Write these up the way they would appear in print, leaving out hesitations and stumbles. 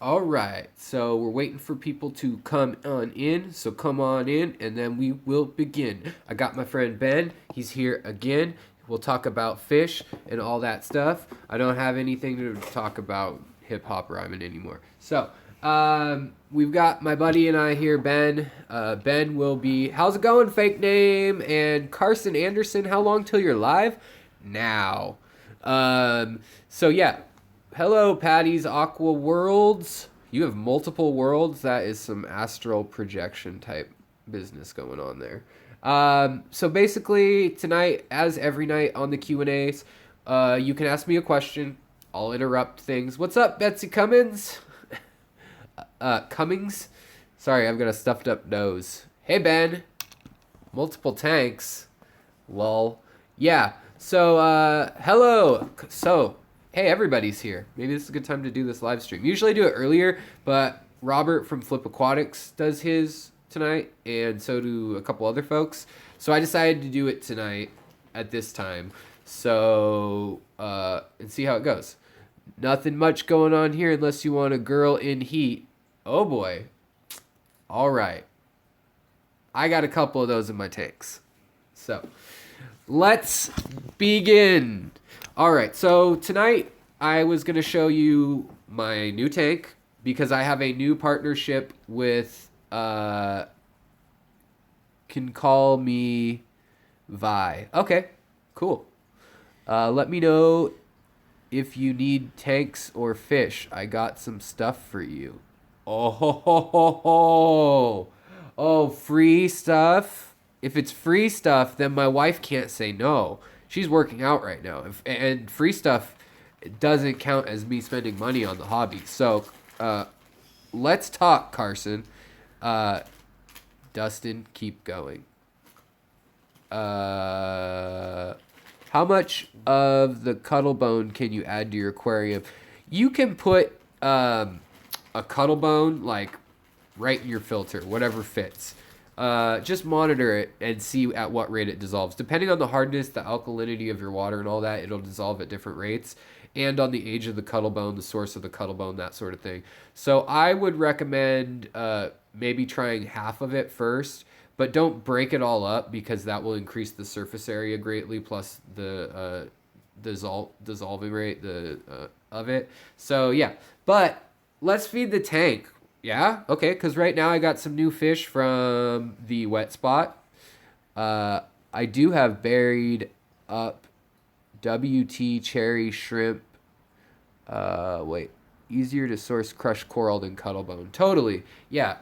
All right, so we're waiting for people to come on in. So come on in, and then we will begin. I got my friend Ben. He's here again. We'll talk about fish and all that stuff. I don't have anything to talk about hip hop rhyming anymore. So we've got my buddy and I here, Ben. Ben will be. How's it going, fake name? And Carson Anderson. How long till you're live? Now. So yeah. Hello, Patty's Aqua Worlds. You have multiple worlds. That is some astral projection type business going on there. So basically, tonight, as every night on the Q&As, you can ask me a question. I'll interrupt things. What's up, Betsy Cummins? Cummings? Sorry, I've got a stuffed up nose. Hey, Ben. Multiple tanks. Lol. Yeah, so, hello. So... Hey, everybody's here. Maybe this is a good time to do this live stream. Usually I do it earlier, but Robert from Flip Aquatics does his tonight, and so do a couple other folks. So I decided to do it tonight at this time. So, and see how it goes. Nothing much going on here unless you want a girl in heat. Oh boy. All right. I got a couple of those in my tanks. So, let's begin. All right, so tonight I was going to show you my new tank because I have a new partnership with, can call me Vi. Okay, cool. Let me know if you need tanks or fish. I got some stuff for you. Oh, ho, ho, ho, ho. Oh, free stuff? If it's free stuff, then my wife can't say no. She's working out right now, and free stuff doesn't count as me spending money on the hobby. So, let's talk, Carson. Dustin, keep going. How much of the Cuttlebone can you add to your aquarium? You can put a Cuttlebone like right in your filter, whatever fits. Just monitor it and see at what rate it dissolves. Depending on the hardness, the alkalinity of your water and all that, it'll dissolve at different rates. And on the age of the Cuttlebone, the source of the Cuttlebone, that sort of thing. So I would recommend maybe trying half of it first, but don't break it all up because that will increase the surface area greatly, plus the dissolving rate of it. So yeah, but let's feed the tank. Yeah, okay, because right now I got some new fish from the wet spot. I do have buried up WT cherry shrimp. Wait, easier to source crushed coral than Cuttlebone. Totally, yeah,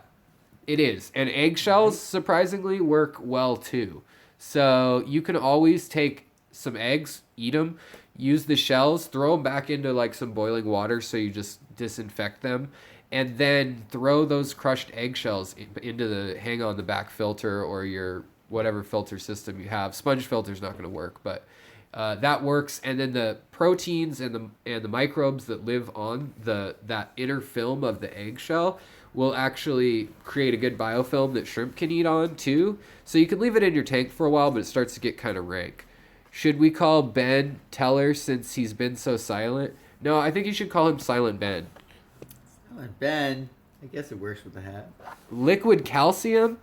it is. And eggshells, surprisingly, work well too. So you can always take some eggs, eat them, use the shells, throw them back into like some boiling water so you just disinfect them. And then throw those crushed eggshells into hang on the back filter or your whatever filter system you have. Sponge filter's not going to work, but that works. And then the proteins and the microbes that live on that inner film of the eggshell will actually create a good biofilm that shrimp can eat on too. So you can leave it in your tank for a while, but it starts to get kind of rank. Should we call Ben Teller since he's been so silent? No, I think you should call him Silent Ben. Ben, I guess it works with the hat. Liquid calcium?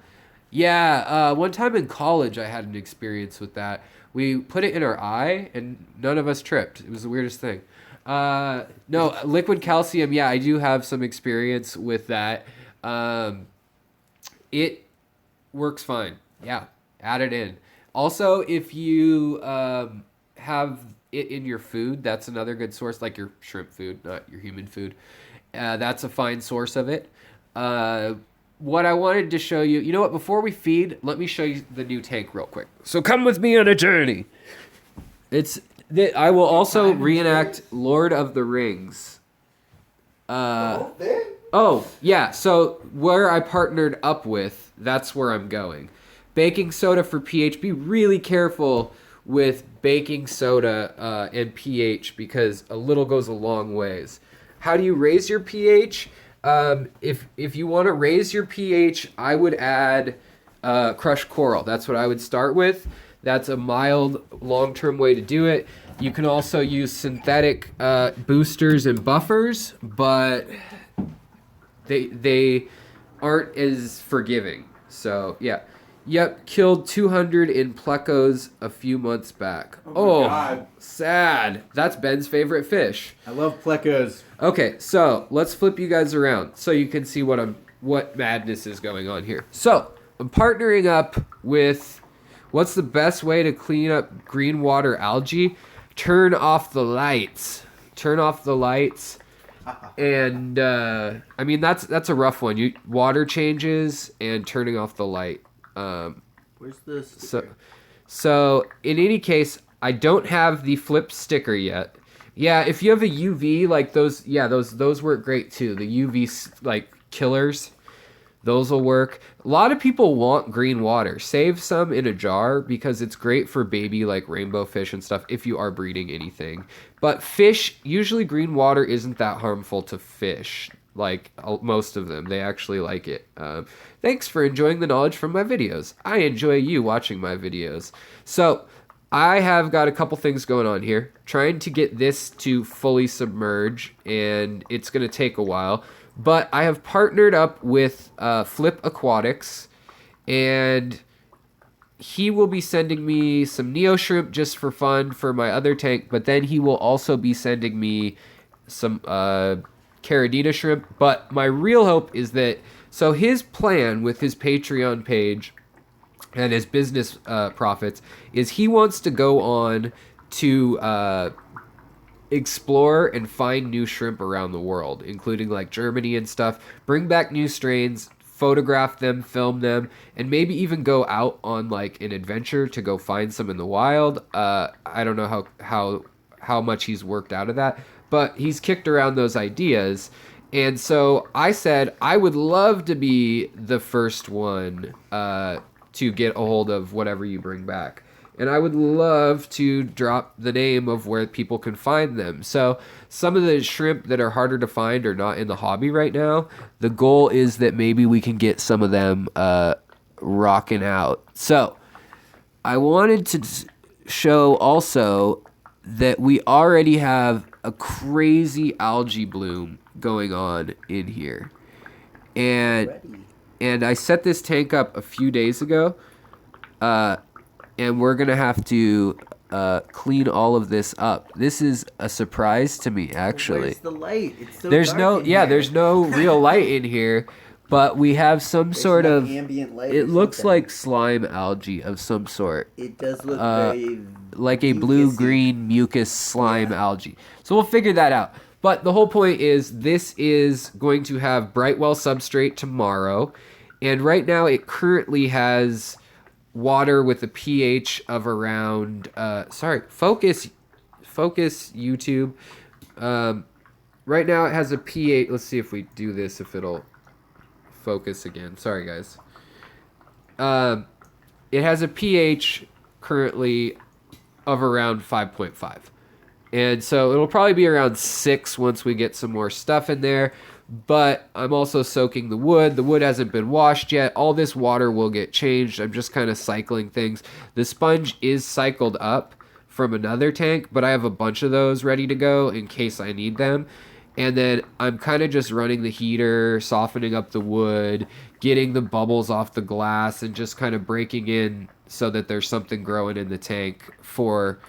Yeah, one time in college I had an experience with that. We put it in our eye and none of us tripped. It was the weirdest thing. No, liquid calcium, yeah, I do have some experience with that. It works fine. Yeah, add it in. Also, if you have it in your food, that's another good source, like your shrimp food, not your human food. That's a fine source of it. What I wanted to show you, you know what, before we feed, let me show you the new tank real quick. So come with me on a journey. I will also reenact Lord of the Rings. Oh, yeah, so where I partnered up with, that's where I'm going. Baking soda for pH. Be really careful with baking soda and pH because a little goes a long ways. How do you raise your pH? If you want to raise your pH, I would add crushed coral. That's what I would start with. That's a mild, long-term way to do it. You can also use synthetic boosters and buffers, but they aren't as forgiving. So yeah. Yep, killed 200 in plecos a few months back. Oh my God. Sad. That's Ben's favorite fish. I love plecos. Okay, so let's flip you guys around so you can see what madness is going on here. So I'm partnering up with what's the best way to clean up green water algae? Turn off the lights. Turn off the lights. And I mean that's a rough one. Water changes and turning off the light. Where's the sticker? So in any case, I don't have the flip sticker yet. Yeah, if you have a UV like those, yeah, those work great too. The UV like killers, those will work. A lot of people want green water. Save some in a jar because it's great for baby like rainbow fish and stuff if you are breeding anything. But fish, usually green water isn't that harmful to fish. Like most of them, they actually like it. Thanks for enjoying the knowledge from my videos. I enjoy you watching my videos. So I have got a couple things going on here. Trying to get this to fully submerge, and it's going to take a while. But I have partnered up with Flip Aquatics, and he will be sending me some Neo shrimp just for fun for my other tank. But then he will also be sending me some Caridina shrimp. But my real hope is that, so his plan with his Patreon page and his business profits is he wants to go on to explore and find new shrimp around the world, including like Germany and stuff, bring back new strains, photograph them, film them, and maybe even go out on like an adventure to go find some in the wild. I don't know how much he's worked out of that, but he's kicked around those ideas. And so I said I would love to be the first one to get a hold of whatever you bring back. And I would love to drop the name of where people can find them. So some of the shrimp that are harder to find are not in the hobby right now. The goal is that maybe we can get some of them rocking out. So I wanted to show also that we already have a crazy algae bloom going on in here. And I set this tank up a few days ago. And we're going to have to clean all of this up. This is a surprise to me, actually. Where's the light? It's so there's dark no, in yeah, here. there's no real light in here, but we have some sort no of, ambient light it or looks something. like slime algae of some sort. It does look very Like a mucusy. blue-green mucus slime algae. So we'll figure that out. But the whole point is this is going to have Brightwell substrate tomorrow. And right now it currently has water with a pH of around, focus YouTube. Right now it has a pH, let's see if we do this, if it'll focus again. Sorry guys. It has a pH currently of around 5.5. And so it'll probably be around 6 once we get some more stuff in there. But I'm also soaking the wood. The wood hasn't been washed yet. All this water will get changed. I'm just kind of cycling things. The sponge is cycled up from another tank, but I have a bunch of those ready to go in case I need them. And then I'm kind of just running the heater, softening up the wood, getting the bubbles off the glass, and just kind of breaking in so that there's something growing in the tank for...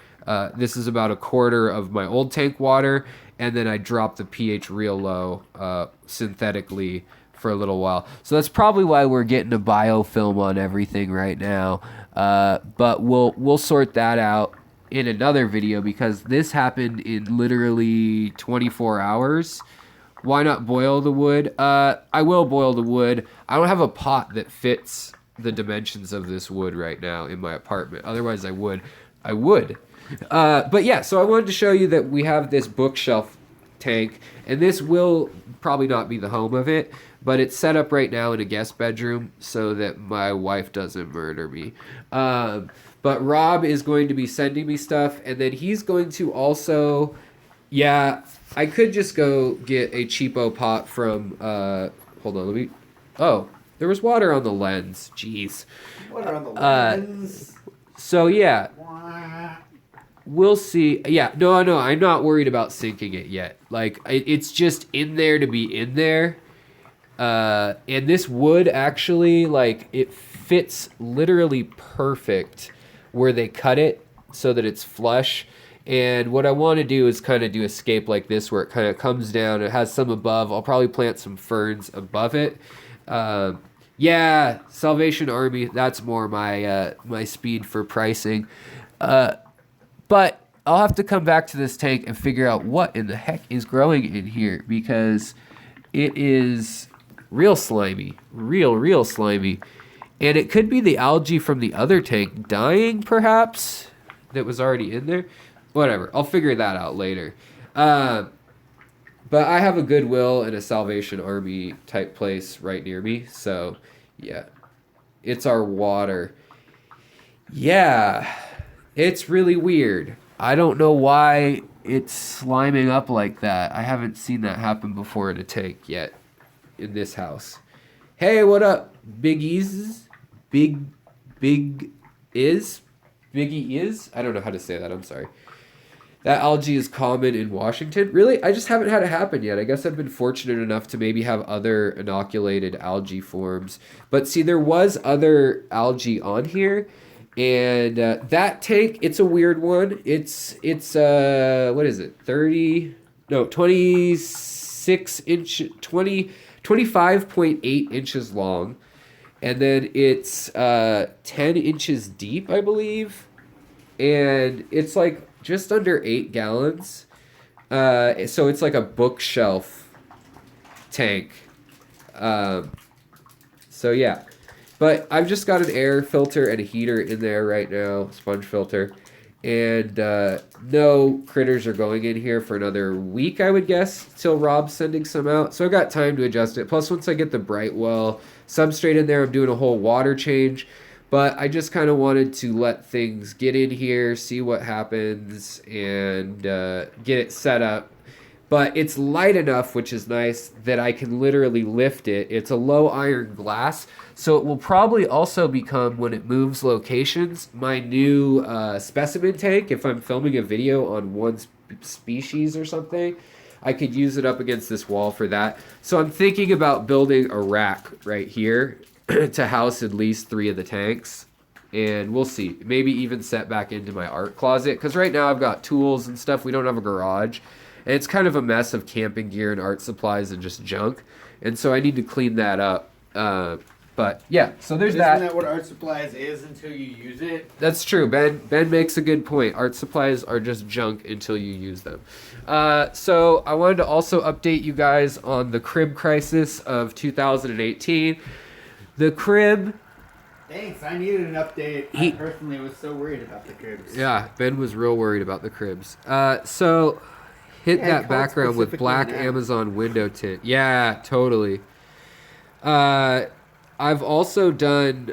this is about a quarter of my old tank water, and then I drop the pH real low synthetically for a little while. So that's probably why we're getting a biofilm on everything right now. But we'll sort that out in another video because this happened in literally 24 hours. Why not boil the wood? I will boil the wood. I don't have a pot that fits the dimensions of this wood right now in my apartment. Otherwise I would. But yeah, so I wanted to show you that we have this bookshelf tank, and this will probably not be the home of it, but it's set up right now in a guest bedroom so that my wife doesn't murder me. But Rob is going to be sending me stuff, and then he's going to also, yeah, I could just go get a cheapo pot from, hold on, oh, there was water on the lens, jeez. Water on the lens. So yeah. We'll see. Yeah, no, I'm not worried about sinking it yet. Like, it's just in there to be in there. And this wood actually, like, it fits literally perfect where they cut it so that it's flush. And what I want to do is kind of do a scape like this where it kind of comes down. It has some above. I'll probably plant some ferns above it. Yeah, Salvation Army. That's more my my speed for pricing. But I'll have to come back to this tank and figure out what in the heck is growing in here because it is real slimy, real slimy. And it could be the algae from the other tank dying, perhaps, that was already in there. Whatever, I'll figure that out later. But I have a Goodwill and a Salvation Army type place right near me, so yeah. It's our water. Yeah, it's really weird. I don't know why it's sliming up like that. I haven't seen that happen before in a tank yet in this house. Hey, what up, Biggies? Biggie is? I don't know how to say that. I'm sorry. That algae is common in Washington. Really? I just haven't had it happen yet. I guess I've been fortunate enough to maybe have other inoculated algae forms. But see, there was other algae on here. And that tank, it's a weird one. It's what is it? 25.8 inches long. And then it's 10 inches deep, I believe. And it's like just under 8 gallons. So it's like a bookshelf tank. So yeah. But I've just got an air filter and a heater in there right now, sponge filter. And no critters are going in here for another week, I would guess, till Rob's sending some out. So I've got time to adjust it. Plus, once I get the Brightwell substrate in there, I'm doing a whole water change. But I just kind of wanted to let things get in here, see what happens, and get it set up. But it's light enough, which is nice, that I can literally lift it. It's a low iron glass, so it will probably also become, when it moves locations, my new specimen tank. If I'm filming a video on one species or something, I could use it up against this wall for that. So I'm thinking about building a rack right here to house at least 3 of the tanks. And we'll see. Maybe even set back into my art closet. Because right now I've got tools and stuff. We don't have a garage. And it's kind of a mess of camping gear and art supplies and just junk. And so I need to clean that up. But yeah, so there's that. Isn't that what art supplies is until you use it? That's true. Ben makes a good point. Art supplies are just junk until you use them. So I wanted to also update you guys on the crib crisis of 2018. The crib... Thanks, I needed an update. I personally was so worried about the cribs. Yeah, Ben was real worried about the cribs. So... Hit that background with black Amazon window tint. Yeah, totally. I've also done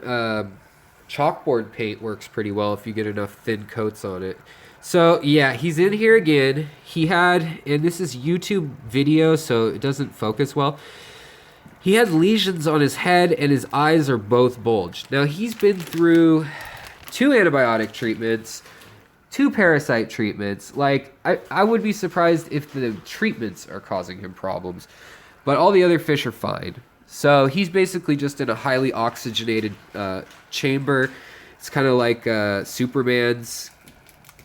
chalkboard paint works pretty well if you get enough thin coats on it. So, yeah, he's in here again. He had, and this is YouTube video, so it doesn't focus well. He had lesions on his head and his eyes are both bulged. Now, he's been through 2 antibiotic treatments, 2 parasite treatments. Like, I would be surprised if the treatments are causing him problems. But all the other fish are fine. So he's basically just in a highly oxygenated chamber. It's kind of like Superman's...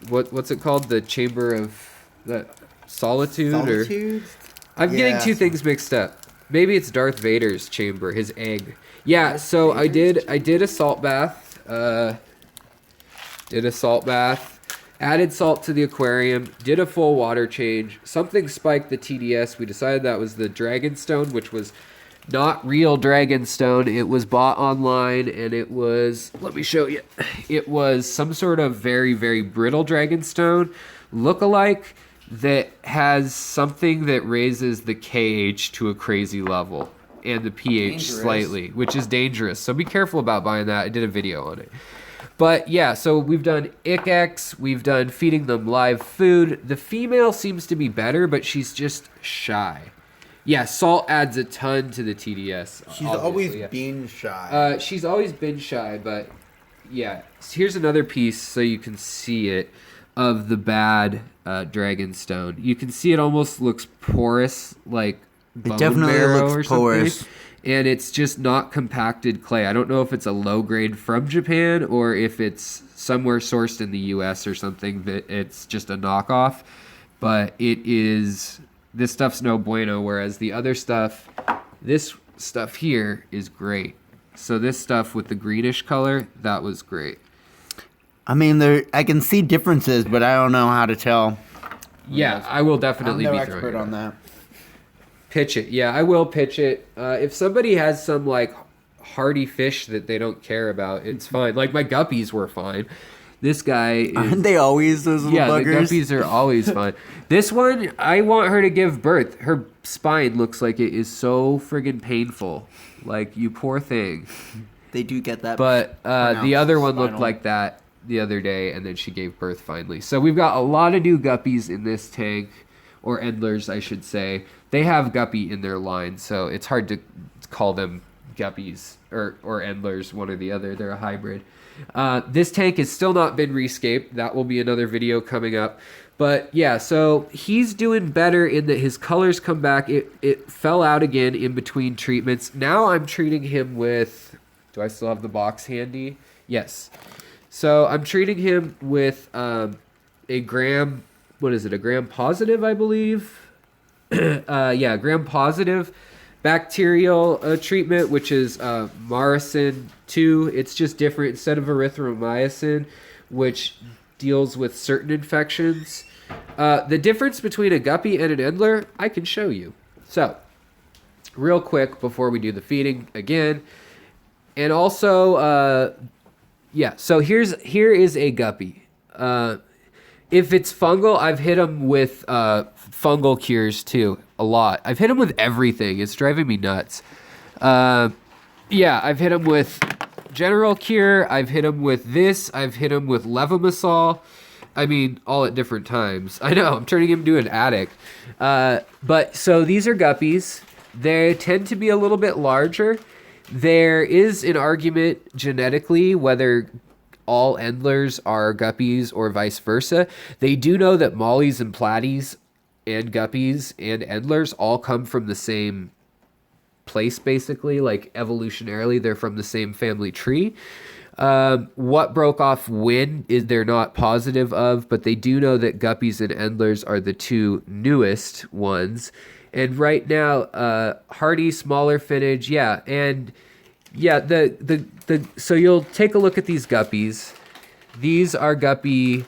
What's it called? The chamber of solitude? Solitude? I'm getting 2 things mixed up. Maybe it's Darth Vader's chamber, his egg. Yeah, so I did a salt bath. Added salt to the aquarium, did a full water change. Something spiked the TDS. We decided that was the Dragonstone, which was not real Dragonstone. It was bought online, and it was, let me show you. It was some sort of very, very brittle Dragonstone look-alike that has something that raises the KH to a crazy level and the pH slightly, which is dangerous. So be careful about buying that. I did a video on it. But yeah, so we've done ICX, we've done feeding them live food. The female seems to be better, but she's just shy. Yeah, salt adds a ton to the TDS. She's always been shy. She's always been shy, but yeah. Here's another piece so you can see it of the bad Dragonstone. You can see it almost looks porous, like bone definitely marrow looks or something. porous. And it's just not compacted clay. I don't know if it's a low grade from Japan or if it's somewhere sourced in the U.S. or something that it's just a knockoff. But this stuff's no bueno, whereas the other stuff, this stuff here is great. So this stuff with the greenish color, that was great. I mean, I can see differences, but I don't know how to tell. Yeah, I will definitely I'm no be throwing expert it on out. that. Pitch it. Yeah, I will pitch it. If somebody has some like hardy fish that they don't care about, it's fine. Like my guppies were fine. This guy is... Aren't they always those little buggers? The guppies are always fine. This one, I want her to give birth. Her spine looks like it is so friggin' painful. Like, you poor thing. They do get that. But the other one looked spinal. like that the other day, and then she gave birth finally. So we've got a lot of new guppies in this tank, or endlers, I should say. They have guppy in their line, so it's hard to call them guppies or endlers, one or the other. They're a hybrid. This tank has still not been rescaped. That will be another video coming up. But yeah, so he's doing better in that his colors come back. It fell out again in between treatments. Now I'm treating him with... Do I still have the box handy? Yes. So I'm treating him with a gram... What is it? A gram positive, I believe? Yeah, gram positive bacterial treatment, which is Maricin 2. It's just different. Instead of erythromycin, which deals with certain infections. The difference between a guppy and an endler, I can show you. So, real quick before we do the feeding again. And also, yeah, so here is a guppy. If it's fungal, I've hit them with fungal cures too, a lot. I've hit them with everything. It's driving me nuts. Yeah, I've hit them with general cure. I've hit them with this. I've hit them with levamisole. I mean, all at different times. I know, I'm turning him into an addict. But so these are guppies. They tend to be a little bit larger. There is an argument genetically whether all endlers are guppies or vice versa. They do know that mollies and platies and guppies and endlers all come from the same place, basically. Like evolutionarily, they're from the same family tree. What broke off when is they're not positive of, but they do know that guppies and endlers are the two newest ones. And right now, hardy, smaller finnage, yeah, and yeah, so you'll take a look at these guppies. These are guppy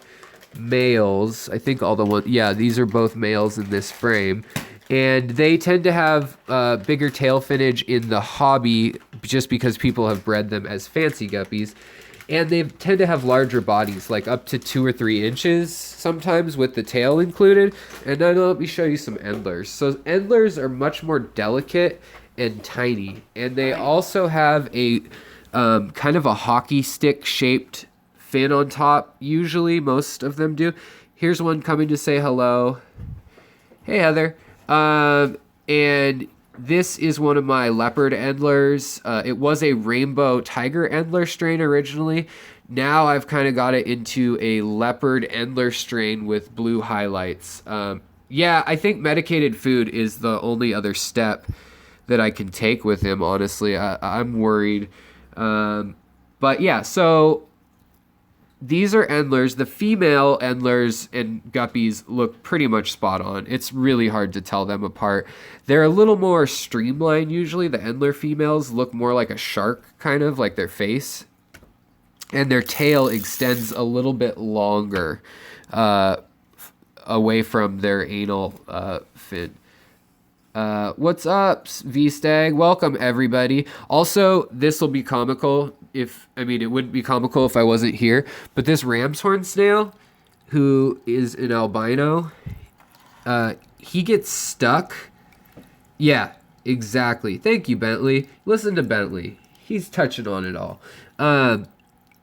males. I think all the ones, yeah, these are both males in this frame. And they tend to have bigger tail finnage in the hobby just because people have bred them as fancy guppies. And they tend to have larger bodies, like up to 2 or 3 inches sometimes with the tail included. And now let me show you some endlers. So endlers are much more delicate and tiny. And they also have a kind of a hockey stick shaped fin on top. Usually, most of them do. Here's one coming to say hello. Hey, Heather. And this is one of my leopard endlers. It was a rainbow tiger endler strain originally. Now I've kind of got it into a leopard endler strain with blue highlights. Yeah, I think medicated food is the only other step that I can take with him, honestly. I'm worried. But yeah, so these are endlers. The female endlers and guppies look pretty much spot on. It's really hard to tell them apart. They're a little more streamlined usually. The endler females look more like a shark, kind of like their face. And their tail extends a little bit longer away from their anal fin. What's up, V-Stag? Welcome, everybody. Also, this will be comical it wouldn't be comical if I wasn't here, but this ram's horn snail, who is an albino, he gets stuck. Yeah, exactly. Thank you, Bentley. Listen to Bentley. He's touching on it all.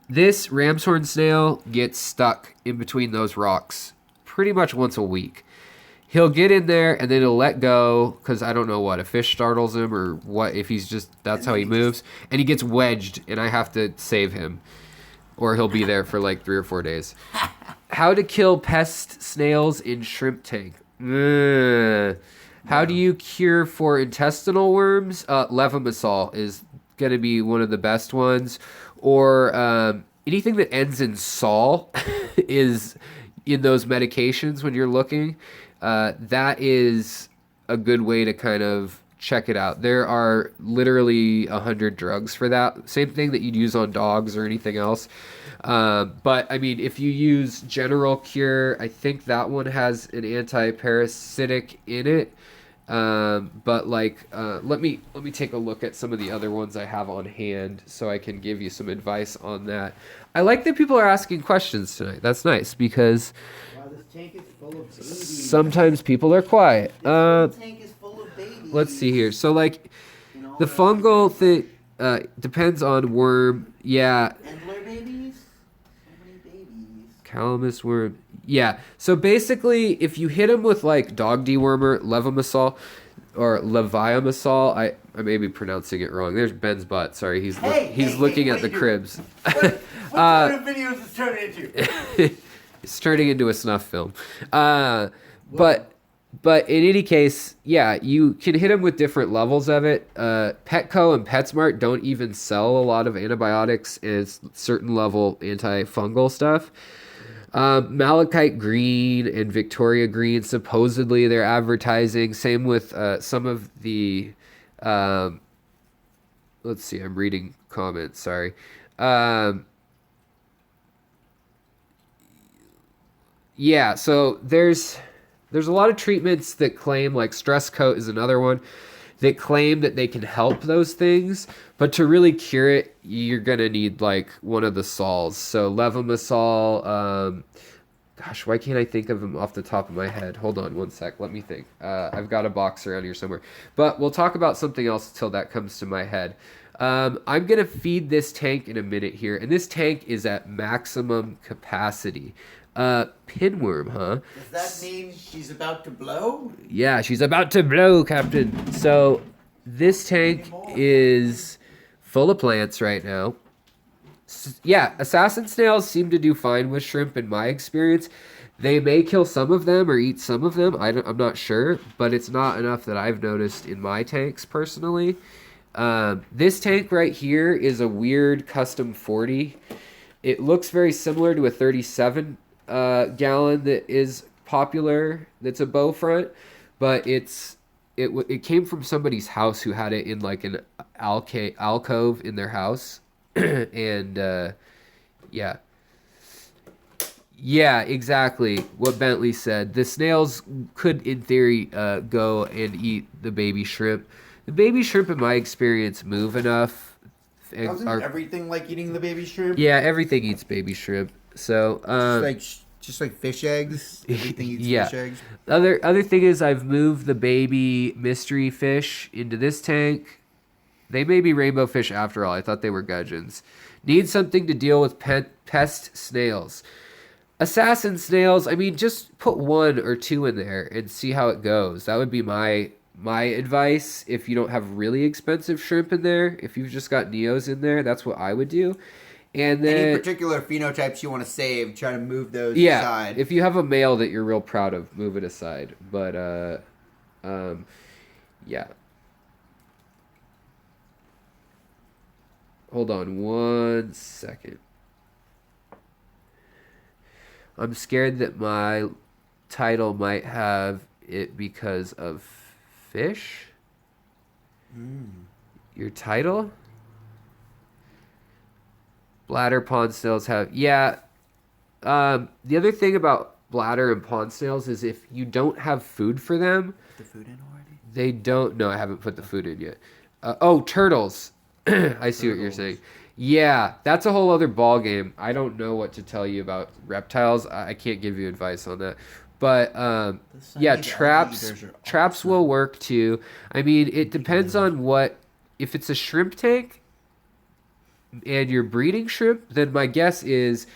This ram's horn snail gets stuck in between those rocks pretty much once a week. He'll get in there and then he'll let go because I don't know what, a fish startles him or what, if he's just, that's how he moves. And he gets wedged and I have to save him or he'll be there for like 3 or 4 days. How to kill pest snails in shrimp tank. How do you cure for intestinal worms? Levamisole is going to be one of the best ones. Or anything that ends in sol is in those medications when you're looking. That is a good way to kind of check it out. There are literally 100 drugs for that. Same thing that you'd use on dogs or anything else. But I mean, if you use General Cure, I think that one has an anti-parasitic in it. But like, let me take a look at some of the other ones I have on hand so I can give you some advice on that. I like that people are asking questions tonight. That's nice because Wow, this tank is full of babies. sometimes people are quiet. This tank is full of babies. Let's see here. So like, You know, the fungal thing depends on worm. Yeah, Endler babies? So many babies. calamus worm. Yeah. So basically, if you hit them with like dog dewormer, levamisole, or leviamisole, I may be pronouncing it wrong. There's Ben's butt. Sorry, he's looking at the cribs. What kind of videos is turning into? It's turning into a snuff film. But in any case, yeah, you can hit them with different levels of it. Petco and PetSmart don't even sell a lot of antibiotics and certain level antifungal stuff. Malachite green and Victoria green, supposedly they're advertising. Same with some of the, let's see, I'm reading comments, sorry. Yeah, so there's a lot of treatments that claim, like Stress Coat is another one, that claim that they can help those things, but to really cure it, you're gonna need like one of the sols. So levamisole, gosh, why can't I think of them off the top of my head? Hold on one sec, let me think. I've got a box around here somewhere, but we'll talk about something else until that comes to my head. I'm gonna feed this tank in a minute here, and this tank is at maximum capacity. Pinworm, huh? Does that mean she's about to blow? Yeah, she's about to blow, Captain. So this tank is full of plants right now. Yeah, assassin snails seem to do fine with shrimp in my experience. They may kill some of them or eat some of them. I'm not sure, but it's not enough that I've noticed in my tanks personally. This tank right here is a weird custom 40. It looks very similar to a 37 gallon that is popular. That's a bow front, but it came from somebody's house who had it in like an alcove in their house, and yeah, exactly what Bentley said. The snails could, in theory, go and eat the baby shrimp. The baby shrimp, in my experience, move enough. Doesn't everything like eating the baby shrimp? Yeah, everything eats baby shrimp. So Just like fish eggs. Everything eats yeah. fish eggs. Other thing is I've moved the baby mystery fish into this tank. They may be rainbow fish after all. I thought they were gudgeons. Need something to deal with pest snails. Assassin snails, I mean, just put 1 or 2 in there and see how it goes. That would be my advice if you don't have really expensive shrimp in there. If you've just got neos in there, that's what I would do. And then, any particular phenotypes you want to save, try to move those yeah, aside. if you have a male that you're real proud of, move it aside. But yeah. Hold on 1 second. I'm scared that my title might have it because of fish. Your title? Bladder pond snails have... Yeah. The other thing about bladder and pond snails is if you don't have food for them... Put the food in already? They don't... No, I haven't put the food in yet. Turtles. I see what you're saying. Yeah, that's a whole other ball game. I don't know what to tell you about reptiles. I can't give you advice on that. But yeah, traps will work too. I mean, it depends on what. If it's a shrimp tank and you're breeding shrimp, then my guess is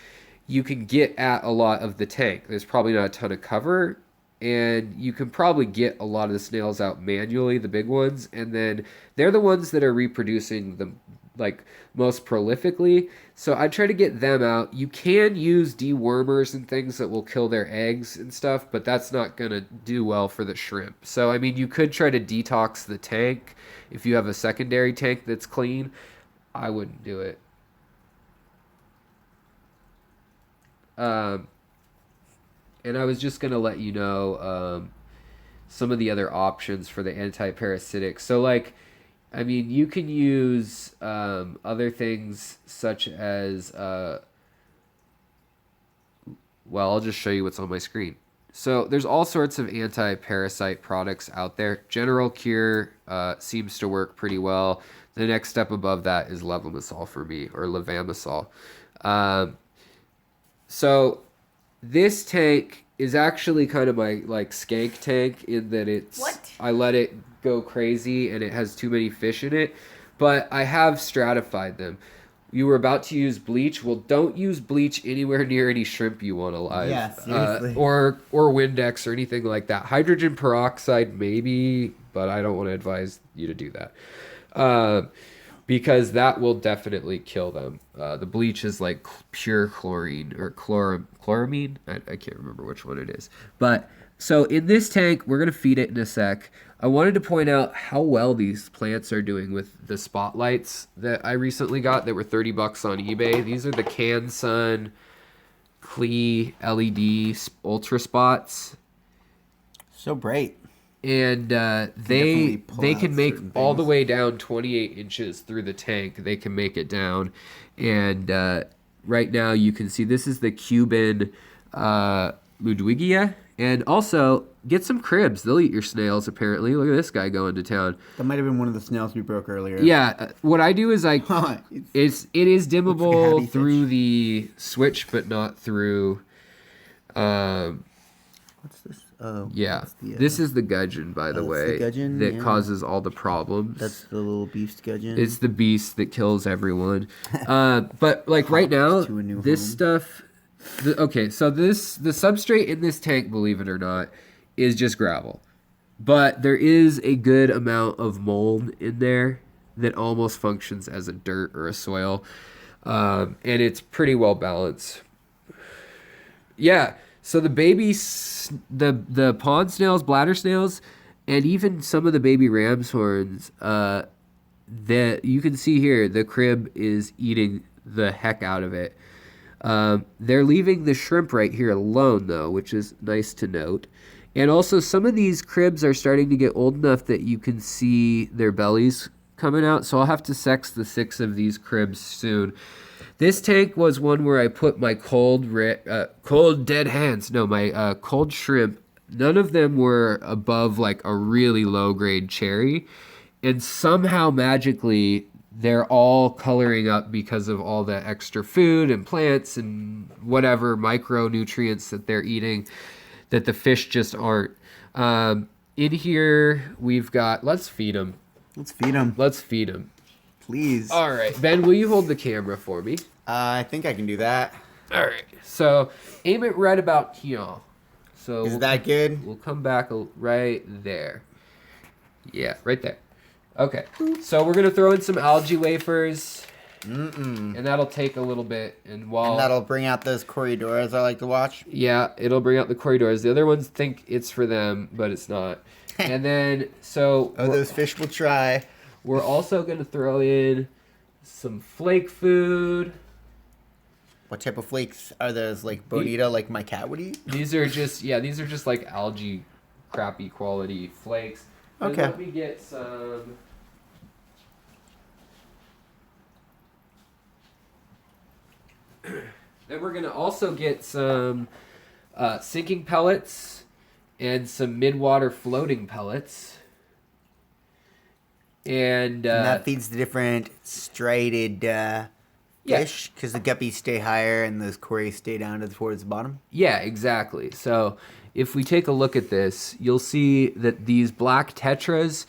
you can get at a lot of the tank. There's probably not a ton of cover, and you can probably get a lot of the snails out manually, the big ones, and then they're the ones that are reproducing like most prolifically. So I try to get them out. You can use dewormers and things that will kill their eggs and stuff, but that's not going to do well for the shrimp. So I mean, you could try to detox the tank if you have a secondary tank that's clean. I wouldn't do it. And I was just going to let you know some of the other options for the anti-parasitic. So, like, I mean, you can use other things such as, well, I'll just show you what's on my screen. So there's all sorts of anti-parasite products out there. General Cure seems to work pretty well. The next step above that is levamisole for me, or levamisole. So this tank is actually kind of my like skank tank in that it's I let it go crazy and it has too many fish in it, but I have stratified them. You were about to use bleach. Well, don't use bleach anywhere near any shrimp you want alive. Yeah, seriously. Or Windex or anything like that. Hydrogen peroxide maybe, but I don't want to advise you to do that. Because that will definitely kill them. The bleach is like pure chlorine or chloramine. I can't remember which one it is. But so in this tank, we're going to feed it in a sec. I wanted to point out how well these plants are doing with the spotlights that I recently got that were $30 on eBay. These are the CanSun Klee LED Ultra Spots. So bright. And they can make all the way down 28 inches through the tank. They can make it down. And right now you can see this is the Cuban Ludwigia. And also, get some cribs. They'll eat your snails, apparently. Look at this guy going to town. That might have been one of the snails we broke earlier. Yeah. What I do is it is dimmable fish. through the switch, but not through... What's this? Oh, yeah. that's the, This is the gudgeon, by the that's way, the gudgeon, that yeah. causes all the problems. That's the little beast gudgeon. It's the beast that kills everyone. But like right now, to a new this home. stuff... okay, so the substrate in this tank, believe it or not, is just gravel. But there is a good amount of mold in there that almost functions as a dirt or a soil. And it's pretty well balanced. Yeah, so the babies, the pond snails, bladder snails, and even some of the baby ram's horns, that you can see here, the crib is eating the heck out of it. They're leaving the shrimp right here alone, though, which is nice to note. And also, some of these cribs are starting to get old enough that you can see their bellies coming out. So I'll have to sex the 6 of these cribs soon. This tank was one where I put my cold dead hands. No, my cold shrimp. None of them were above like a really low grade cherry. And somehow magically... they're all coloring up because of all the extra food and plants and whatever micronutrients that they're eating that the fish just aren't. In here, we've got... Let's feed them. Let's feed them. Let's feed them. Please. All right. Ben, will you hold the camera for me? I think I can do that. All right. So aim it right about here. So Is that good? We'll come back right there. Yeah, right there. Okay, so we're gonna throw in some algae wafers, and that'll take a little bit. And that'll bring out those corridors I like to watch. Yeah, it'll bring out the corridors. The other ones think it's for them, but it's not. And then those fish will try. We're also gonna throw in some flake food. What type of flakes are those? Like bonita, like my cat would eat? These are just like algae, crappy quality flakes. And Okay. let me get some. Then we're gonna also get some sinking pellets and some mid-water floating pellets. And that feeds the different striated fish because the guppies stay higher and those cories stay down towards the bottom. Yeah, exactly. So if we take a look at this, you'll see that these black tetras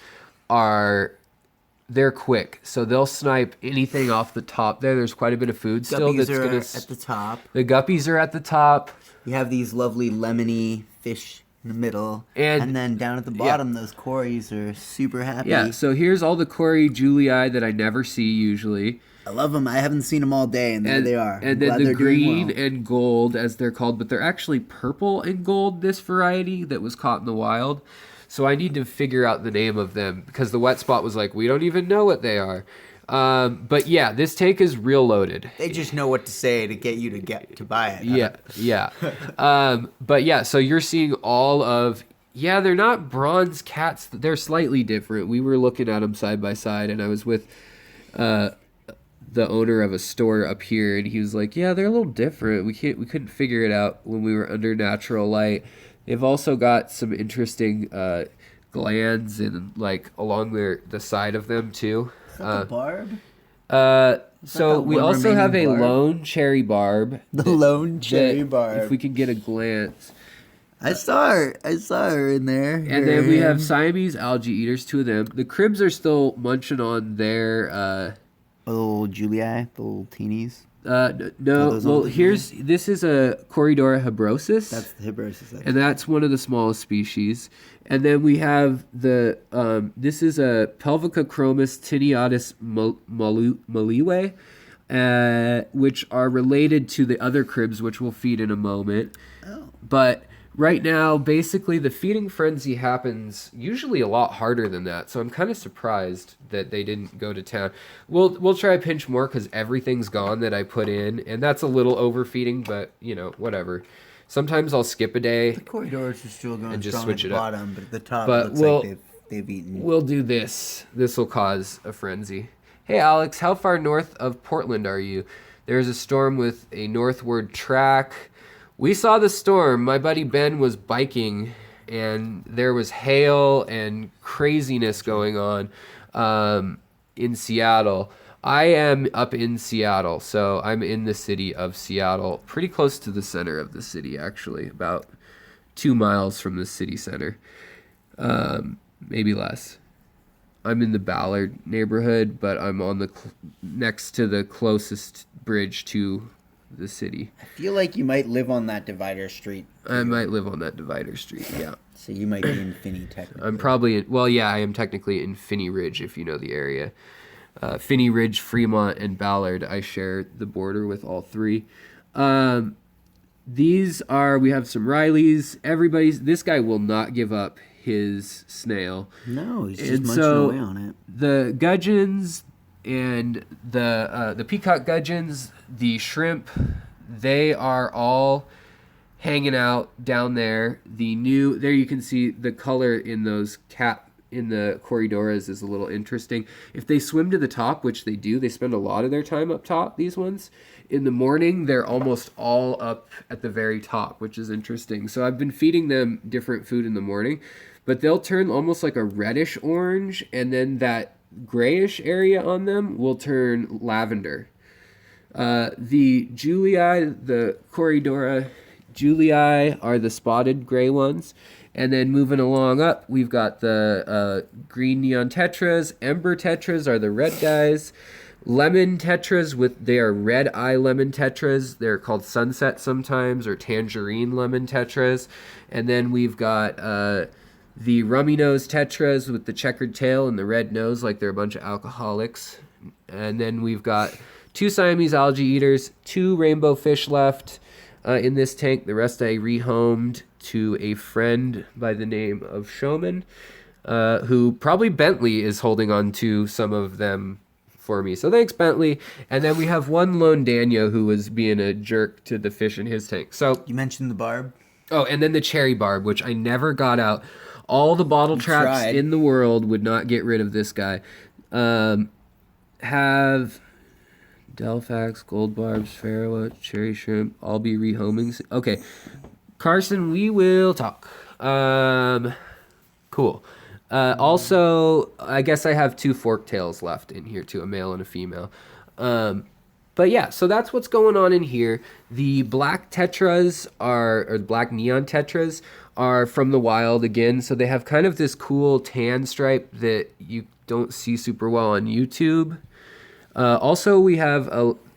they're quick, so they'll snipe anything off the top there. There's quite a bit of food still Guppies that's are gonna at the top. The guppies are at the top. You have these lovely lemony fish in the middle, And- and then down at the bottom, those cories are super happy. Yeah, so here's all the Cory Julii that I never see usually. I love them. I haven't seen them all day, and there they are. I'm And then glad the they're doing green well. and gold, as they're called, but they're actually purple and gold, this variety that was caught in the wild. So I need to figure out the name of them because the wet spot was like, we don't even know what they are. But yeah, this tank is real loaded. They just know what to say to get you to buy it. Yeah. But yeah, so you're seeing all of, they're not bronze cats. They're slightly different. We were looking at them side by side, and I was with the owner of a store up here, and he was like, yeah, they're a little different. We couldn't figure it out when we were under natural light. They've also got some interesting glands and like along the side of them too. Is that the barb? So that we one also have a remaining barb? lone cherry barb. The lone cherry that, barb. If we can get a glance. I saw her in there. And then we have Siamese algae eaters, 2 of them. The cribs are still munching on their... the little Julii, the little teenies. no, those well, all the this is a Corydora hebrosus. That's the hibberus. And that's one of the smallest species. And then we have this is a Pelvica chromis tineatus maliwe, which are related to the other cribs, which we'll feed in a moment. Oh. But right now, basically, the feeding frenzy happens usually a lot harder than that. So I'm kind of surprised that they didn't go to town. We'll try to pinch more because everything's gone that I put in, and that's a little overfeeding, but whatever. Sometimes I'll skip a day. The corridors are still going And just strong switch at it the up. bottom, but at the top But it looks like they've eaten. We'll do this. This will cause a frenzy. Hey, Alex, how far north of Portland are you? There's a storm with a northward track. We saw the storm. My buddy Ben was biking, and there was hail and craziness going on in Seattle. I am up in Seattle, so I'm in the city of Seattle, pretty close to the center of the city, actually, about 2 miles from the city center, maybe less. I'm in the Ballard neighborhood, but I'm on the next to the closest bridge to the city. I feel like you might live on that divider street. I might live on that divider street, yeah. So you might be in Finney, technically. I'm probably I am technically in Finney Ridge, if you know the area. Finney Ridge, Fremont, and Ballard. I share the border with all 3. We have some Rileys. This guy will not give up his snail. No, he's just And munching so away on it. the gudgeons and the peacock gudgeons, the shrimp, they are all hanging out down there. There you can see the color in those in the Corridoras is a little interesting. If they swim to the top, which they do, they spend a lot of their time up top, these ones. In the morning, they're almost all up at the very top, which is interesting. So I've been feeding them different food in the morning, but they'll turn almost like a reddish orange, and then that grayish area on them will turn lavender. The Julii, the Corridora Julii are the spotted gray ones. And then moving along up, we've got the green neon tetras. Ember tetras are the red guys. Lemon tetras, they are red eye lemon tetras. They're called sunset sometimes, or tangerine lemon tetras. And then we've got the rummy nose tetras with the checkered tail and the red nose, like they're a bunch of alcoholics. And then we've got 2 Siamese algae eaters, 2 rainbow fish left in this tank. The rest I rehomed to a friend by the name of Showman, who probably Bentley is holding on to some of them for me. So thanks, Bentley. And then we have one lone Daniel who was being a jerk to the fish in his tank. So You mentioned the barb. Oh, and then the cherry barb, which I never got out. All the bottle traps tried. in the world would not get rid of this guy. Have Delphax, gold barbs, Pharaoh, cherry shrimp, all be rehoming. Okay, Carson, we will talk. Cool. Also, I guess I have 2 fork tails left in here too, a male and a female. But yeah, so that's what's going on in here. The black tetras or black neon tetras are from the wild again. So they have kind of this cool tan stripe that you don't see super well on YouTube. Also, we have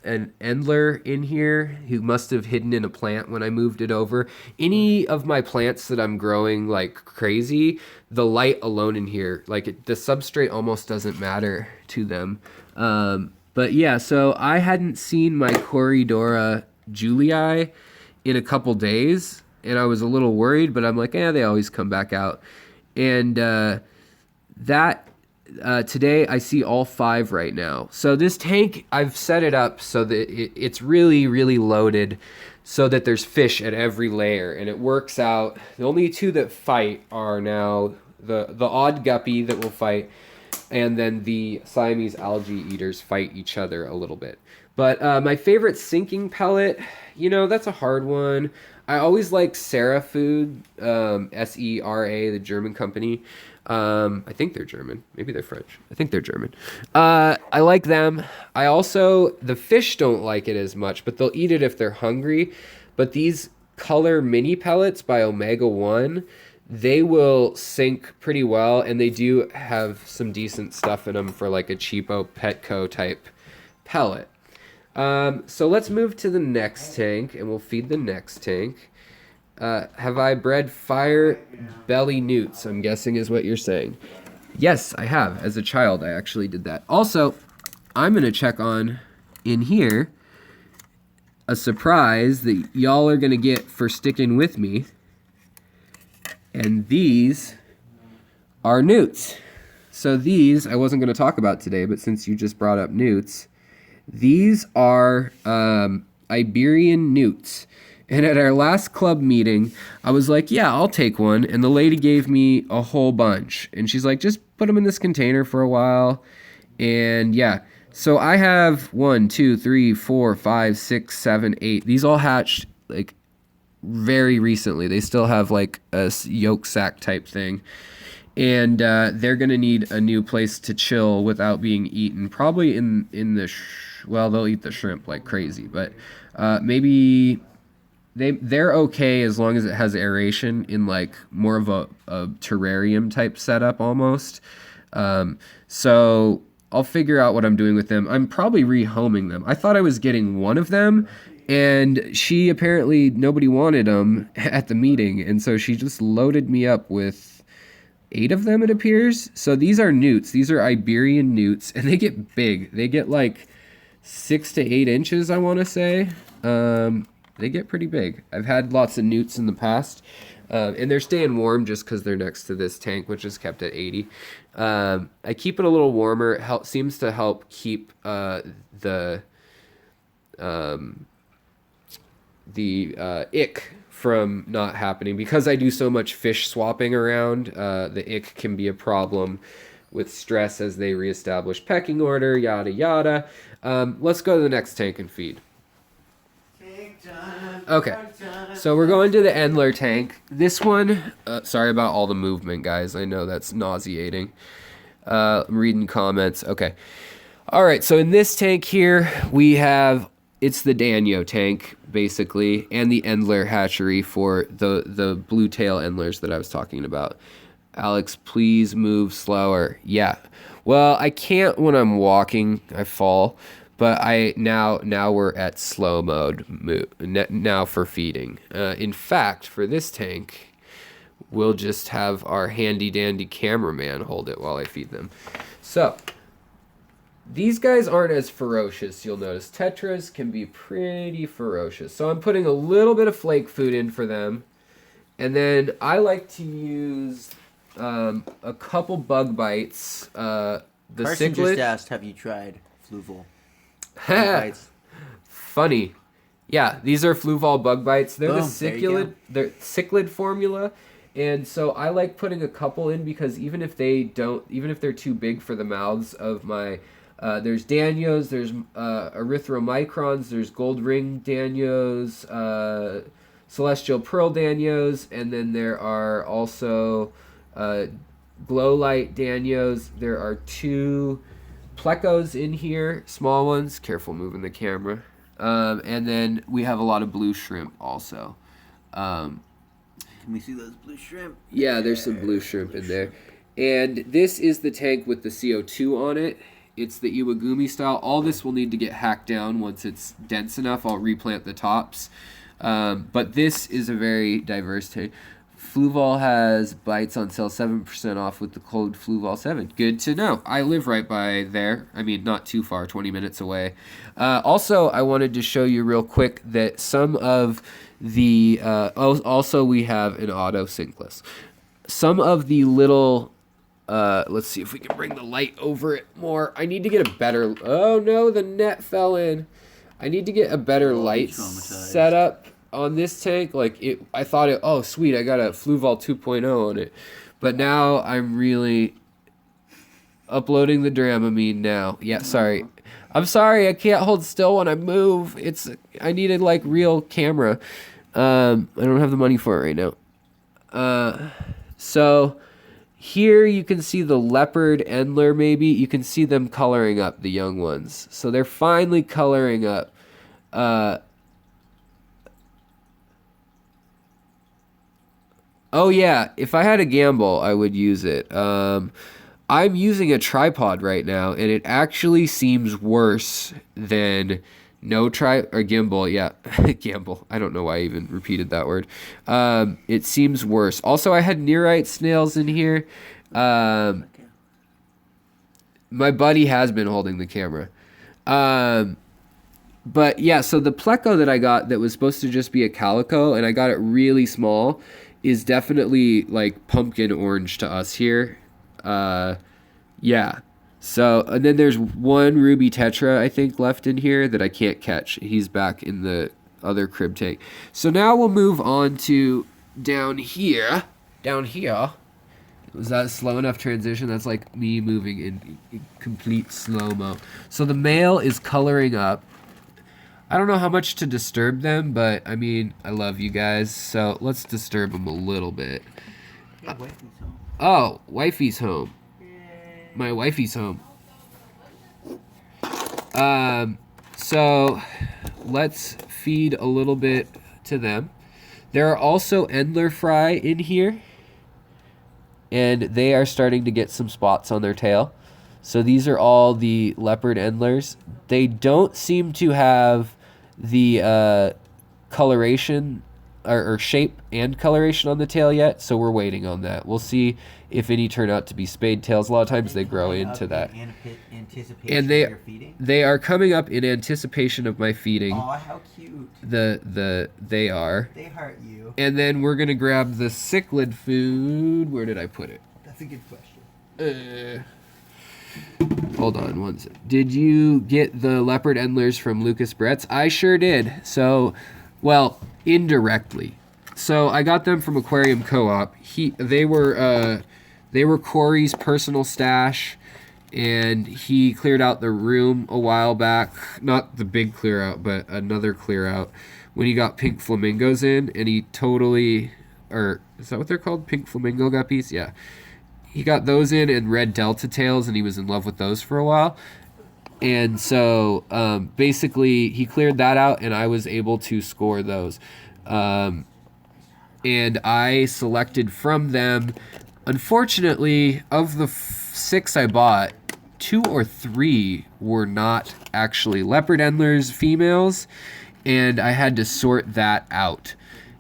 an Endler in here who must have hidden in a plant when I moved it over. Any of my plants that I'm growing like crazy, the light alone in here, like the substrate almost doesn't matter to them. But yeah, so I hadn't seen my Corydora julii in a couple days, and I was a little worried, but I'm like, they always come back out. And today I see all 5 right now. So this tank, I've set it up so that it's really, really loaded so that there's fish at every layer, and it works out. The only 2 that fight are now the odd guppy that will fight, and then the Siamese algae eaters fight each other a little bit. But my favorite sinking pellet, that's a hard one. I always like Sera Food, Sera, the German company. I think they're German. Maybe they're French. I think they're German. I like them. The fish don't like it as much, but they'll eat it if they're hungry. But these color mini pellets by Omega 1, they will sink pretty well, and they do have some decent stuff in them for like a cheapo Petco type pellet. So let's move to the next tank, and we'll feed the next tank. Have I bred fire belly newts? I'm guessing is what you're saying. Yes, I have. As a child, I actually did that. Also, I'm going to check on in here a surprise that y'all are going to get for sticking with me. And these are newts. So these, I wasn't going to talk about today, but since you just brought up newts, these are Iberian newts. And at our last club meeting, I was like, yeah, I'll take one. And the lady gave me a whole bunch. And she's like, just put them in this container for a while. And yeah, so I have 1, 2, 3, 4, 5, 6, 7, 8. These all hatched like very recently. They still have like a yolk sac type thing. And they're going to need a new place to chill without being eaten. Probably in the, they'll eat the shrimp like crazy. But maybe... They're okay as long as it has aeration in like more of a terrarium type setup almost. So I'll figure out what I'm doing with them. I'm probably rehoming them. I thought I was getting one of them, and nobody wanted them at the meeting, and so she just loaded me up with 8 of them, it appears. So these are newts. These are Iberian newts, and they get big. They get like 6 to 8 inches, I want to say. They get pretty big. I've had lots of newts in the past, and they're staying warm just because they're next to this tank, which is kept at 80. I keep it a little warmer. It seems to help keep the ick from not happening. Because I do so much fish swapping around, the ick can be a problem with stress as they reestablish pecking order, yada yada. Let's go to the next tank and feed. Okay, so we're going to the Endler tank. This one, sorry about all the movement, guys. I know that's nauseating. I'm reading comments. Okay. All right, so in this tank here, it's the Danio tank, basically, and the Endler hatchery for the blue tail Endlers that I was talking about. Alex, please move slower. Yeah. Well, I can't when I'm walking. I fall. But now we're at slow mode now for feeding. In fact, for this tank, we'll just have our handy dandy cameraman hold it while I feed them. So these guys aren't as ferocious. You'll notice tetras can be pretty ferocious. So I'm putting a little bit of flake food in for them, and then I like to use a couple bug bites. The Carson cichlid just asked, have you tried Fluval? Funny. Yeah, these are Fluval bug bites. They're Boom, the cichlid formula. And so I like putting a couple in because even if they're too big for the mouths of my, there's Danios, there's erythromicrons, there's gold ring Danios, celestial pearl Danios, and then there are also glow light Danios. There are 2 plecos in here, small ones. Careful moving the camera. And then we have a lot of blue shrimp also. Can we see those blue shrimp? Yeah, there's some blue shrimp in there. And this is the tank with the CO2 on it. It's the Iwagumi style. All this will need to get hacked down once it's dense enough. I'll replant the tops. But this is a very diverse tank. Fluval has bites on sale 7% off with the code Fluval7. Good to know. I live right by there. I mean, not too far, 20 minutes away. Also, I wanted to show you real quick that some of the... also, we have an auto sinkless. Some of the little... let's see if we can bring the light over it more. I need to get a better... Oh, no, the net fell in. I need to get a better light setup on this tank. Like, I thought it... Oh, sweet, I got a Fluval 2.0 on it. But now I'm really uploading the Dramamine now. Yeah, sorry. I'm sorry, I can't hold still when I move. I needed, like, real camera. I don't have the money for it right now. So... Here you can see the leopard Endler maybe. You can see them coloring up, the young ones. So they're finally coloring up. Oh yeah, if I had a gamble, I would use it. I'm using a tripod right now, and it actually seems worse than no gimbal. Yeah, gamble. I don't know why I even repeated that word. It seems worse. Also, I had nearite snails in here. My buddy has been holding the camera. But yeah, so the pleco that I got that was supposed to just be a calico, and I got it really small, is definitely like pumpkin orange to us here. Yeah. So, and then there's one ruby tetra, I think, left in here that I can't catch. He's back in the other crib tank. So now we'll move on to down here. Down here. Was that a slow enough transition? That's like me moving in complete slow-mo. So the male is coloring up. I don't know how much to disturb them, but, I mean, I love you guys. So let's disturb them a little bit. Yeah, wifey's home. Oh, wifey's home. My wifey's home. So let's feed a little bit to them. There are also Endler fry in here, and they are starting to get some spots on their tail. So these are all the leopard Endlers. They don't seem to have the coloration or shape and coloration on the tail yet, so we're waiting on that. We'll see if any turn out to be spade tails. A lot of times they grow into that. And they are coming up in anticipation of my feeding. Oh, how cute. They are. They heart you. And then we're gonna grab the cichlid food. Where did I put it? That's a good question. Hold on one second. Did you get the leopard Endlers from Lucas Bretz? I sure did. So, well, indirectly. So I got them from Aquarium Co-op. They were Corey's personal stash, and he cleared out the room a while back. Not the big clear out, but another clear out when he got pink flamingos in, and he totally, or is that what they're called? Pink flamingo guppies? Yeah. He got those in and red delta tails, and he was in love with those for a while. And so basically he cleared that out, and I was able to score those. And I selected from them, unfortunately, of the 6 I bought, 2 or 3 were not actually leopard Endlers females, and I had to sort that out,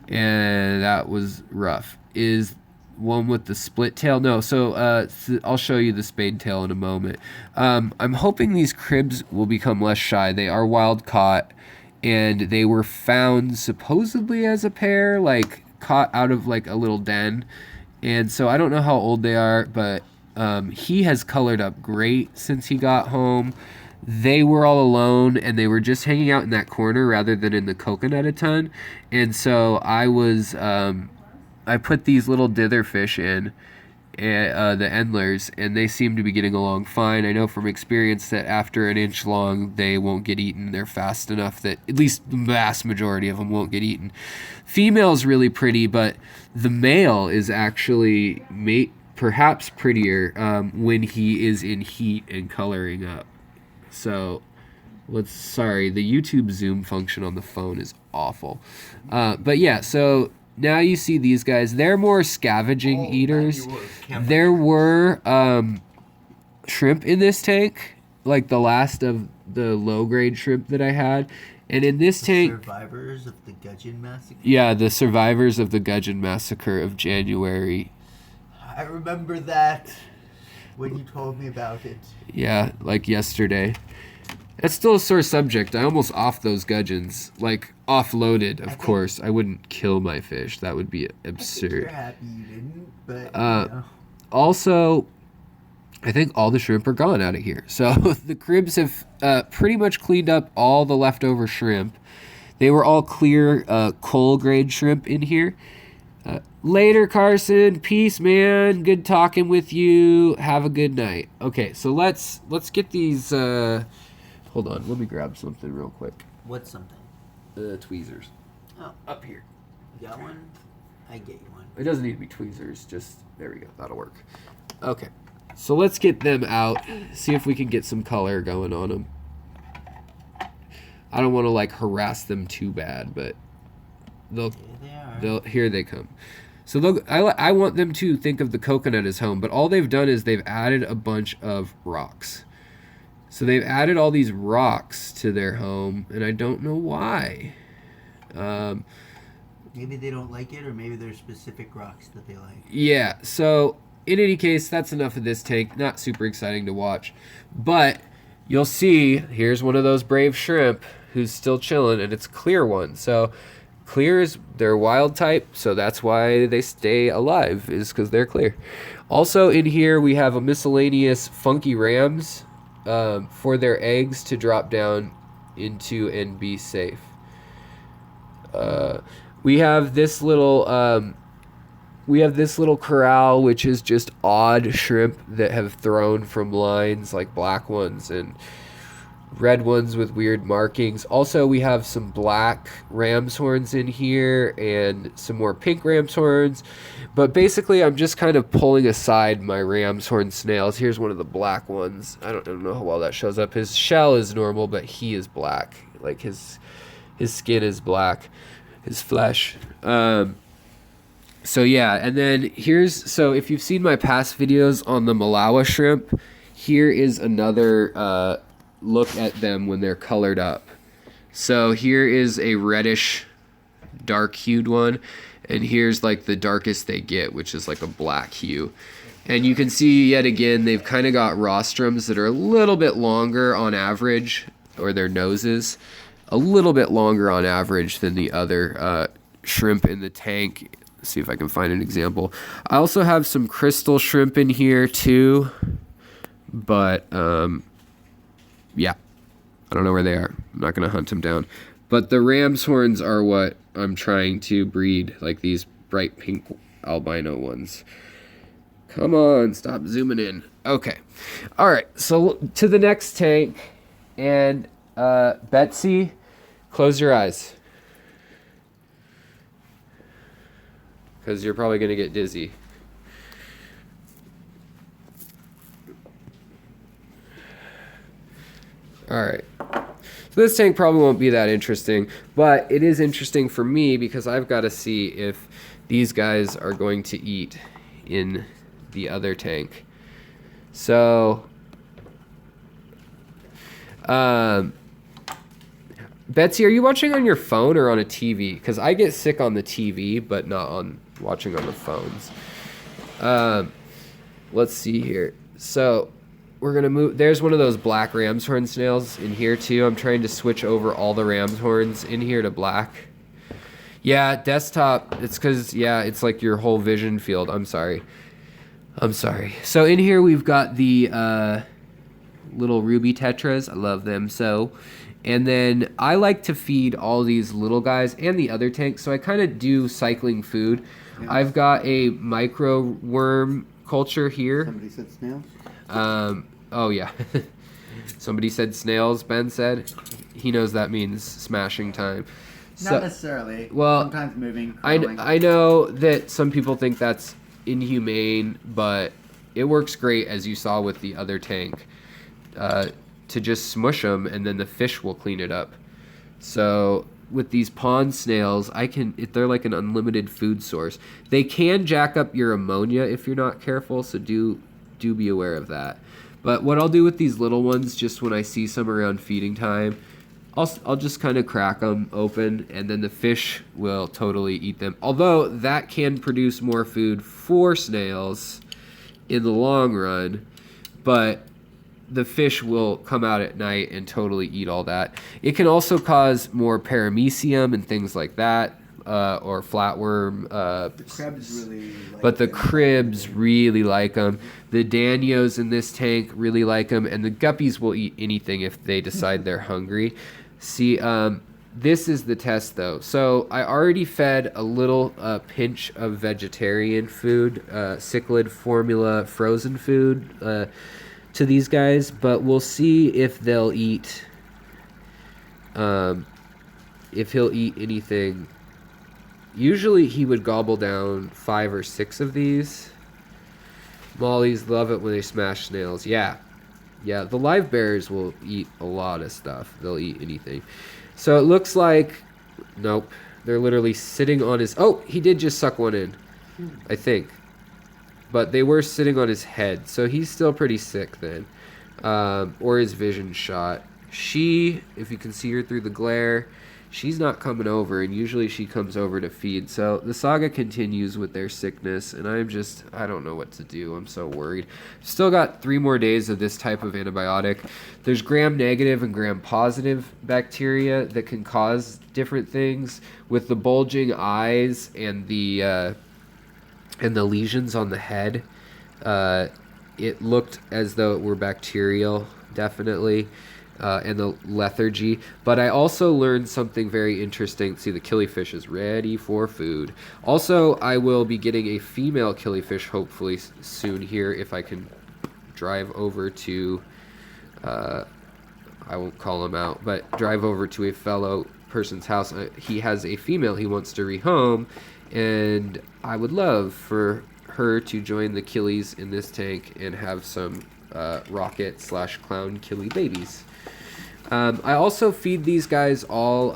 and that was rough. Is one with the split tail? No, so I'll show you the spade tail in a moment. I'm hoping these cribs will become less shy. They are wild caught, and they were found supposedly as a pair, like caught out of like a little den. And so I don't know how old they are, but he has colored up great since he got home. They were all alone, and they were just hanging out in that corner rather than in the coconut a ton. And so I put these little dither fish in, the Endlers, and they seem to be getting along fine. I know from experience that after an inch long, they won't get eaten. They're fast enough that at least the vast majority of them won't get eaten. Female's really pretty, but the male is actually perhaps prettier when he is in heat and coloring up. So, sorry, the YouTube zoom function on the phone is awful. But yeah, so now you see these guys. They're more scavenging eaters. There were shrimp in this tank, like the last of the low grade shrimp that I had. And in this tank, Survivors of the Gudgeon Massacre. yeah, the survivors of the Gudgeon Massacre of January. I remember that when you told me about it. Yeah, like yesterday. That's still a sore subject. I almost offed those gudgeons. Like, offloaded, of course. I wouldn't kill my fish. That would be absurd. You're happy you didn't, but, Also, I think all the shrimp are gone out of here. So the cribs have pretty much cleaned up all the leftover shrimp. They were all clear coal grade shrimp in here. Later, Carson. Peace, man. Good talking with you. Have a good night. Okay, so let's get these. Hold on. Let me grab something real quick. What's something? Tweezers. Oh, Up here. you got one? I get you one. It doesn't need to be tweezers. Just there we go. That'll work. Okay. So let's get them out. See if we can get some color going on them. I don't want to like harass them too bad, but here they come. So I want them to think of the coconut as home, but all they've done is they've added a bunch of rocks. So they've added all these rocks to their home, and I don't know why. Maybe they don't like it, or maybe there's specific rocks that they like. Yeah, so in any case, that's enough of this tank. Not super exciting to watch. But you'll see, here's one of those brave shrimp who's still chilling, and it's a clear one. So clear is their wild type, so that's why they stay alive, is because they're clear. Also in here, we have a miscellaneous funky rams for their eggs to drop down into and be safe. We have this little corral, which is just odd shrimp that have thrown from lines, like black ones and red ones with weird markings. Also, we have some black ram's horns in here and some more pink ram's horns. But basically, I'm just kind of pulling aside my ram's horn snails. Here's one of the black ones. I don't know how well that shows up. His shell is normal, but he is black. Like his skin is black. His flesh. So yeah, and then so if you've seen my past videos on the Malawi shrimp, here is another look at them when they're colored up. So here is a reddish, dark-hued one, and here's like the darkest they get, which is like a black hue. And you can see yet again, they've kind of got rostrums that are a little bit longer on average, or their noses, a little bit longer on average than the other shrimp in the tank. Let's see if I can find an example. I also have some crystal shrimp in here too, but yeah, I don't know where they are. I'm not going to hunt them down. But the ram's horns are what I'm trying to breed, like these bright pink albino ones. Come on, stop zooming in. Okay. All right, so to the next tank. And Betsy, close your eyes, because you're probably going to get dizzy. All right. So this tank probably won't be that interesting, but it is interesting for me because I've got to see if these guys are going to eat in the other tank. So, Betsy, are you watching on your phone or on a TV? Because I get sick on the TV, but not on watching on the phones. Let's see here. So we're going to move. There's one of those black ram's horn snails in here too. I'm trying to switch over all the ram's horns in here to black. Yeah, desktop. It's because, yeah, it's like your whole vision field. I'm sorry. So in here we've got the little ruby tetras. I love them so. And then I like to feed all these little guys and the other tanks, so I kind of do cycling food. Yeah. I've got a micro worm culture here. Somebody said snails? Oh, yeah. Somebody said snails, Ben said. He knows that means smashing time. Not necessarily. Well, sometimes moving. I know that some people think that's inhumane, but it works great, as you saw with the other tank, to just smush them and then the fish will clean it up. So with these pond snails, they're like an unlimited food source. They can jack up your ammonia if you're not careful, so do be aware of that. But what I'll do with these little ones, just when I see some around feeding time, I'll just kind of crack them open, and then the fish will totally eat them. Although that can produce more food for snails in the long run, but the fish will come out at night and totally eat all that. It can also cause more paramecium and things like that, or flatworm. The crabs really like But the them. cribs really like them. The danios in this tank really like them, and the guppies will eat anything if they decide they're hungry. See, this is the test though. So I already fed a little pinch of vegetarian food, cichlid formula frozen food to these guys, but we'll see if they'll eat, if he'll eat anything. Usually he would gobble down 5 or 6 of these. Mollies love it when they smash snails. Yeah, the live bears will eat a lot of stuff. They'll eat anything. So it looks like, nope, they're literally sitting on his, oh, he did just suck one in, I think. But they were sitting on his head, so he's still pretty sick then. Or his vision shot. She, if you can see her through the glare, she's not coming over, and usually she comes over to feed. So the saga continues with their sickness, and I don't know what to do. I'm so worried. Still got 3 more days of this type of antibiotic. There's gram-negative and gram-positive bacteria that can cause different things. With the bulging eyes and the lesions on the head, it looked as though it were bacterial, definitely. And the lethargy. But I also learned something very interesting. See, the killifish is ready for food. Also, I will be getting a female killifish hopefully soon here if I can drive over to, I won't call him out, but drive over to a fellow person's house. He has a female he wants to rehome, and I would love for her to join the killies in this tank and have some rocket/clown killie babies. I also feed these guys all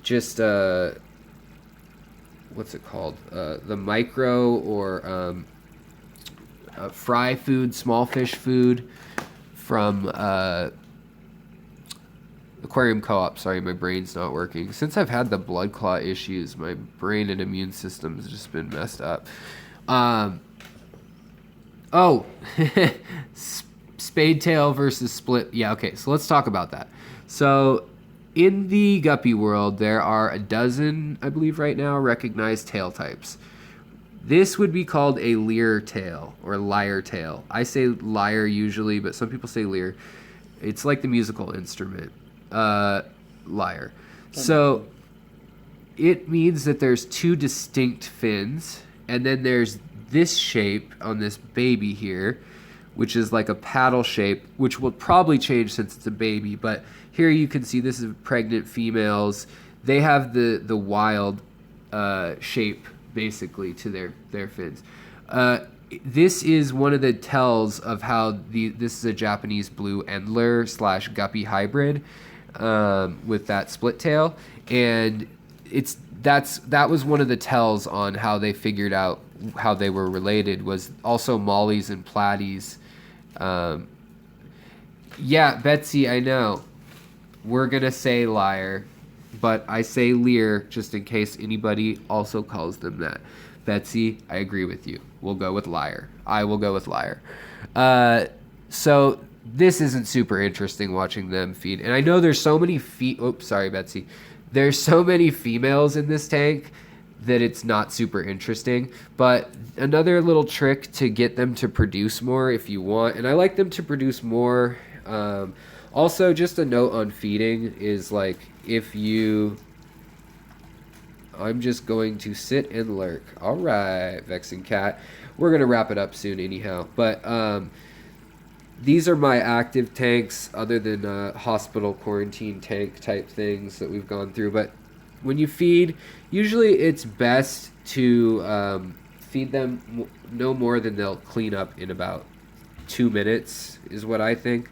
just what's it called? The micro or fry food, small fish food from Aquarium Co-op. Sorry, my brain's not working. Since I've had the blood clot issues, my brain and immune system has just been messed up. Spade tail versus split. Yeah, okay, so let's talk about that. So in the guppy world, there are a dozen, I believe right now, recognized tail types. This would be called a leer tail or lyre tail. I say lyre usually, but some people say leer. It's like the musical instrument, lyre. So it means that there's 2 distinct fins, and then there's this shape on this baby here, which is like a paddle shape, which will probably change since it's a baby. But here you can see this is pregnant females. They have the wild shape, basically, to their fins. This is one of the tells of how this is a Japanese blue Endler / guppy hybrid with that split tail. And that was one of the tells on how they figured out how they were related, was also mollies and platies. Yeah, Betsy, I know. We're going to say lyre, but I say leer just in case anybody also calls them that. Betsy, I agree with you. We'll go with lyre. I will go with lyre. So this isn't super interesting watching them feed. And I know there's so many oops, sorry, Betsy. There's so many females in this tank that it's not super interesting. But another little trick to get them to produce more if you want, and I like them to produce more. Also, just a note on feeding is like I'm just going to sit and lurk. All right, Vexing Cat. We're going to wrap it up soon anyhow. But these are my active tanks other than hospital quarantine tank type things that we've gone through. But when you feed, usually it's best to feed them no more than they'll clean up in about 2 minutes is what I think.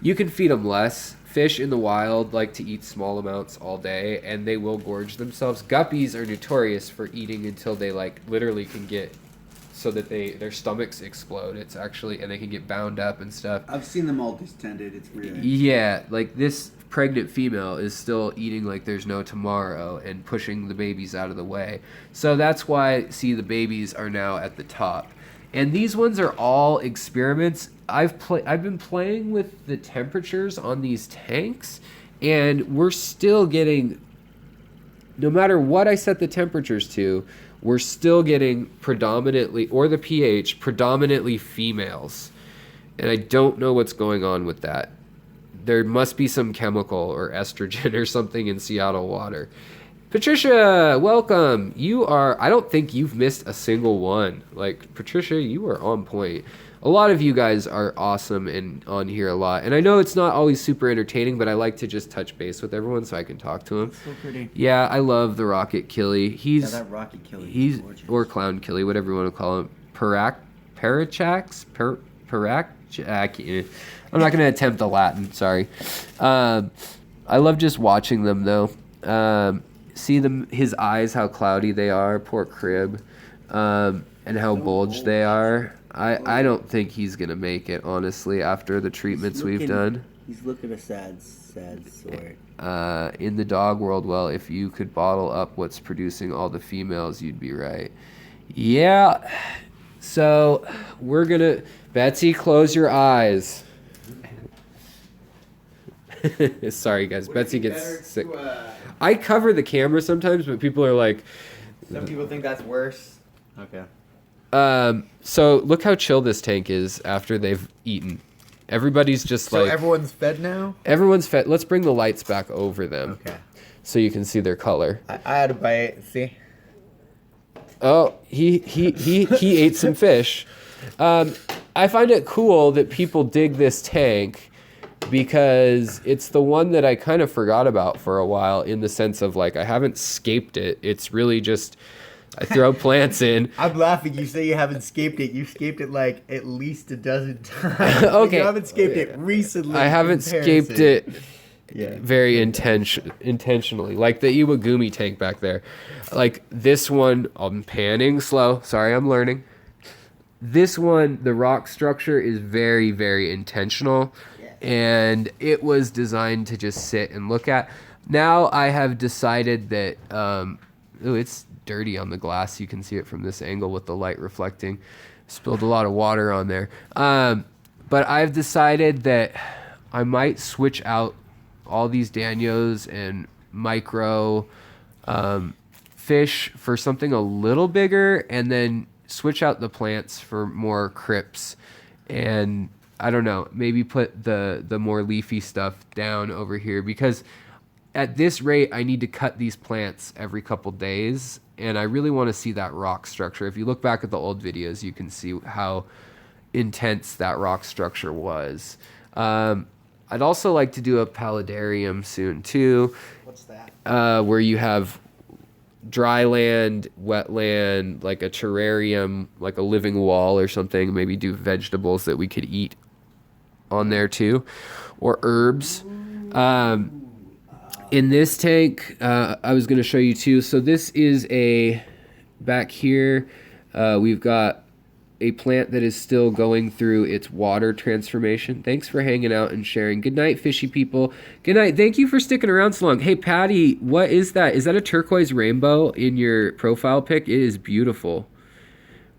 You can feed them less. Fish in the wild like to eat small amounts all day, and they will gorge themselves. Guppies are notorious for eating until they like literally can get so that their stomachs explode. It's actually, and they can get bound up and stuff. I've seen them all distended. It's weird. Yeah, like this pregnant female is still eating like there's no tomorrow and pushing the babies out of the way. So that's why, see, the babies are now at the top. And these ones are all experiments. I've been playing with the temperatures on these tanks, and we're still getting, no matter what I set the temperatures to, we're still getting predominantly, or the pH, predominantly females. And I don't know what's going on with that. There must be some chemical or estrogen or something in Seattle water. Patricia, welcome. I don't think you've missed a single one. Like, Patricia, you are on point. A lot of you guys are awesome and on here a lot. And I know it's not always super entertaining, but I like to just touch base with everyone so I can talk to them. So pretty. Yeah, I love the Rocket Killy. That Rocket Killy. He's gorgeous. or Clown Killy, whatever you want to call him. Parachax? I'm not going to attempt the Latin, sorry. I love just watching them, though. See them, his eyes, how cloudy they are, poor crib, and how bulged they are. I don't think he's going to make it, honestly, after the treatments we've done. He's looking a sad sort. In the dog world, well, if you could bottle up what's producing all the females, you'd be right. Yeah, so we're going to... Betsy, close your eyes. Sorry, guys. Betsy gets sick. I cover the camera sometimes, but people are like... Some people think that's worse. Okay. So look how chill this tank is after they've eaten. Everybody's just So like... everyone's fed now? Everyone's fed. Let's bring the lights back over them. Okay. So you can see their color. I had a bite. See? Oh, he ate some fish. I find it cool that people dig this tank because it's the one that I kind of forgot about for a while, in the sense of, like, I haven't scaped it. It's really just, I throw plants in. I'm laughing. You say you haven't scaped it. You scaped it like at least a dozen times. Okay. You haven't scaped it recently. I haven't scaped it Yeah. very intentionally. Like the Iwagumi tank back there. Like this one, I'm panning slow. Sorry, I'm learning. This one, the rock structure is very, very intentional. And it was designed to just sit and look at. Now I have decided that, it's dirty on the glass. You can see it from this angle with the light reflecting. Spilled a lot of water on there. But I've decided that I might switch out all these Danios and micro fish for something a little bigger, and then switch out the plants for more crypts. And I don't know, maybe put the more leafy stuff down over here, because at this rate I need to cut these plants every couple days, and I really want to see that rock structure. If you look back at the old videos, you can see how intense that rock structure was. I'd also like to do a paludarium soon too. What's that? Where you have dry land, wetland, like a terrarium, like a living wall or something. Maybe do vegetables that we could eat on there too, or herbs. In this tank, I was going to show you too. So this is back here, we've got a plant that is still going through its water transformation. Thanks for hanging out and sharing. Good night, fishy people. Good night. Thank you for sticking around so long. Hey, Patty, what is that? Is that a turquoise rainbow in your profile pic? It is beautiful.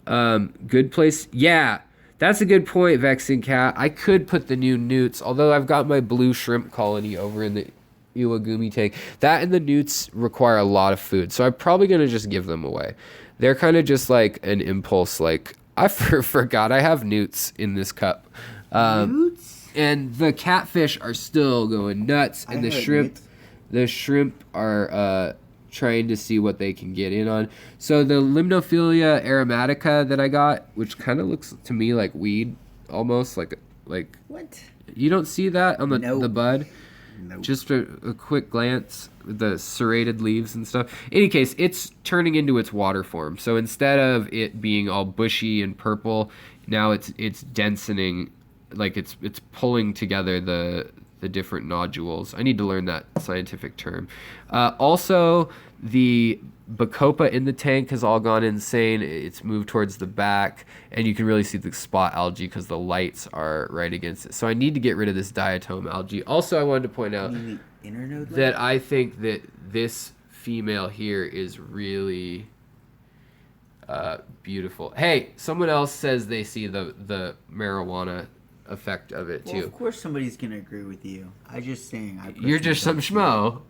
Good place. Yeah, that's a good point, Vexing Cat. I could put the new newts, although I've got my blue shrimp colony over in the Iwagumi tank. That and the newts require a lot of food, so I'm probably going to just give them away. They're kind of just like an impulse, like, I forgot I have newts in this cup. Newts? And the catfish are still going nuts, and the shrimp are trying to see what they can get in on. So the Limnophilia aromatica that I got, which kind of looks to me like weed, almost like What? you don't see that on the Nope. bud. Nope. Just a quick glance, the serrated leaves and stuff. In any case, it's turning into its water form. So instead of it being all bushy and purple, now it's densening, like it's pulling together the different nodules. I need to learn that scientific term. Also, The Bacopa in the tank has all gone insane. It's moved towards the back, and you can really see the spot algae because the lights are right against it. So I need to get rid of this diatom algae. Also, I wanted to point out that I think that this female here is really beautiful. Hey, someone else says they see the marijuana effect of it too. Well, of course somebody's gonna agree with you. I just saying. You're just some schmo.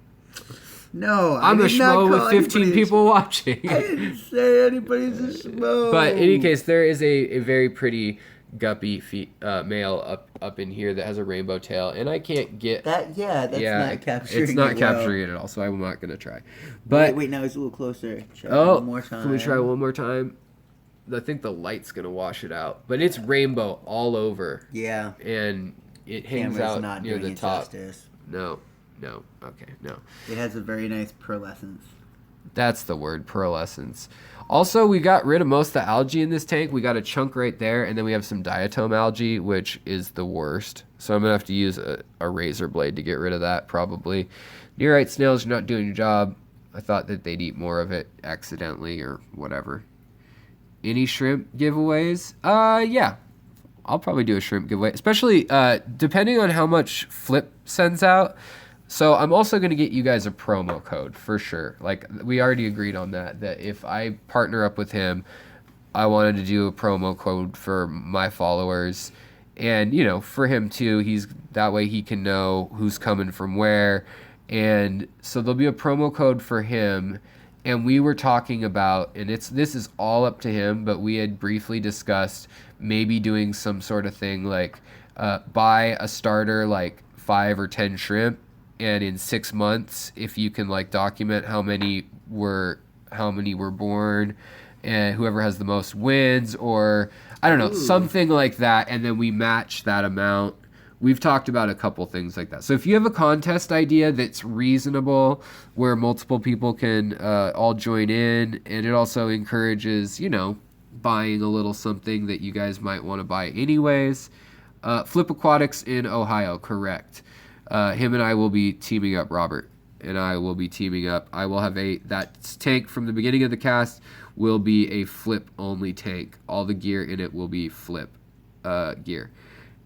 No, I'm a schmo with 15 people watching. I didn't say anybody's a schmo. But in any case, there is a very pretty guppy male up in here that has a rainbow tail, and I can't get that. Yeah, that's not capturing. It's not it capturing well. it at all, so I'm not gonna try. But wait, now it's a little closer. Try one more time. Can we try one more time? I think the light's gonna wash it out, but it's rainbow all over. Yeah, and it hangs Camera's out not near doing the it top. justice. No, okay, no. It has a very nice pearlescence. That's the word, pearlescence. Also, we got rid of most of the algae in this tank. We got a chunk right there, and then we have some diatom algae, which is the worst. So I'm going to have to use a razor blade to get rid of that, probably. Nearite snails, you're not doing your job. I thought that they'd eat more of it accidentally or whatever. Any shrimp giveaways? Yeah. I'll probably do a shrimp giveaway, especially depending on how much Flip sends out. So I'm also going to get you guys a promo code for sure. Like we already agreed on that if I partner up with him, I wanted to do a promo code for my followers and, for him too. That way he can know who's coming from where. And so there'll be a promo code for him. And we were talking about, and this is all up to him, but we had briefly discussed maybe doing some sort of thing like buy a starter like 5 or 10 shrimp. And in 6 months, if you can like document how many were born, and whoever has the most wins, or I don't know, something like that, and then we match that amount. We've talked about a couple things like that. So if you have a contest idea that's reasonable, where multiple people can all join in, and it also encourages, buying a little something that you guys might want to buy anyways. Flip Aquatics in Ohio, correct. Him and I will be teaming up, Robert, and I will be teaming up. I will have that tank from the beginning of the cast will be a Flip only tank. All the gear in it will be Flip gear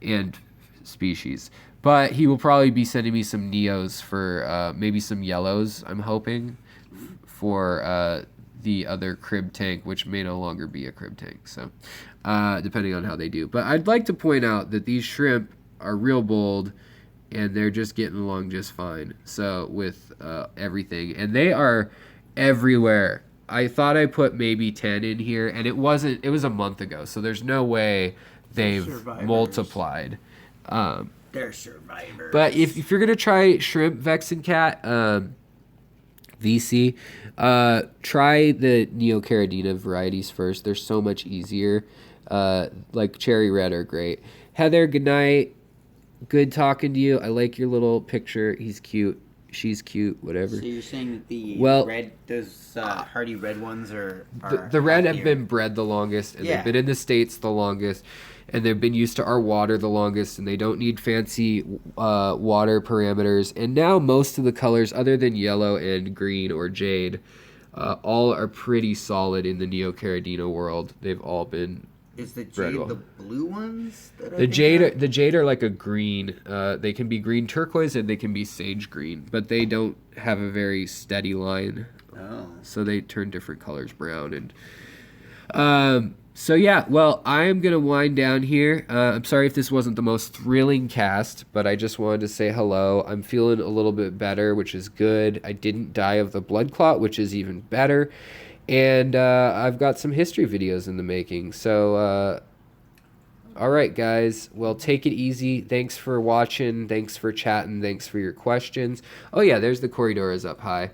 and species. But he will probably be sending me some Neos for maybe some yellows, I'm hoping, for the other crib tank, which may no longer be a crib tank. So depending on how they do. But I'd like to point out that these shrimp are real bold, and they're just getting along just fine. So with everything, and they are everywhere. I thought I put maybe 10 in here, and it was a month ago, so there's no way they've multiplied. They're survivors. But if you're gonna try shrimp Vexen Cat VC, try the Neocaridina varieties first. They're so much easier. Like Cherry Red are great. Heather, good night. Good talking to you. I like your little picture. He's cute. She's cute. Whatever. So you're saying that the red, those hardy red ones are the red have been bred the longest, and they've been in the States the longest, and they've been used to our water the longest, and they don't need fancy water parameters. And now most of the colors, other than yellow and green or jade, all are pretty solid in the Neocaridina world. They've all been. Is the jade the blue ones? The jade are like a green. They can be green turquoise and they can be sage green, but they don't have a very steady line. Oh. So they turn different colors brown. And so yeah, well, I am gonna wind down here. I'm sorry if this wasn't the most thrilling cast, but I just wanted to say hello. I'm feeling a little bit better, which is good. I didn't die of the blood clot, which is even better. And I've got some history videos in the making. So, all right, guys. Well, take it easy. Thanks for watching. Thanks for chatting. Thanks for your questions. Oh, yeah, there's the Corridoras up high.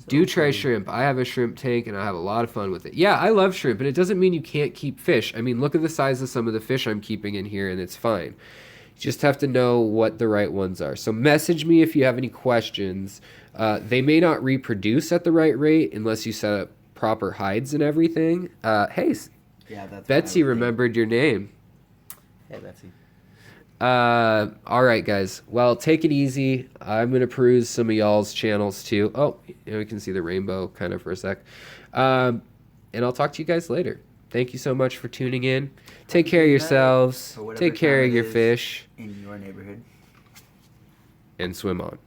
Do try shrimp. I have a shrimp tank, and I have a lot of fun with it. Yeah, I love shrimp, and it doesn't mean you can't keep fish. I mean, look at the size of some of the fish I'm keeping in here, and it's fine. You just have to know what the right ones are. So message me if you have any questions. They may not reproduce at the right rate unless you set up proper hides and everything. Hey, yeah, that's Betsy remembered your name. Hey, Betsy. All right, guys. Well, take it easy. I'm going to peruse some of y'all's channels too. Oh, we can see the rainbow kind of for a sec. And I'll talk to you guys later. Thank you so much for tuning in. Take care of yourselves. Take care of your fish. In your neighborhood. And swim on.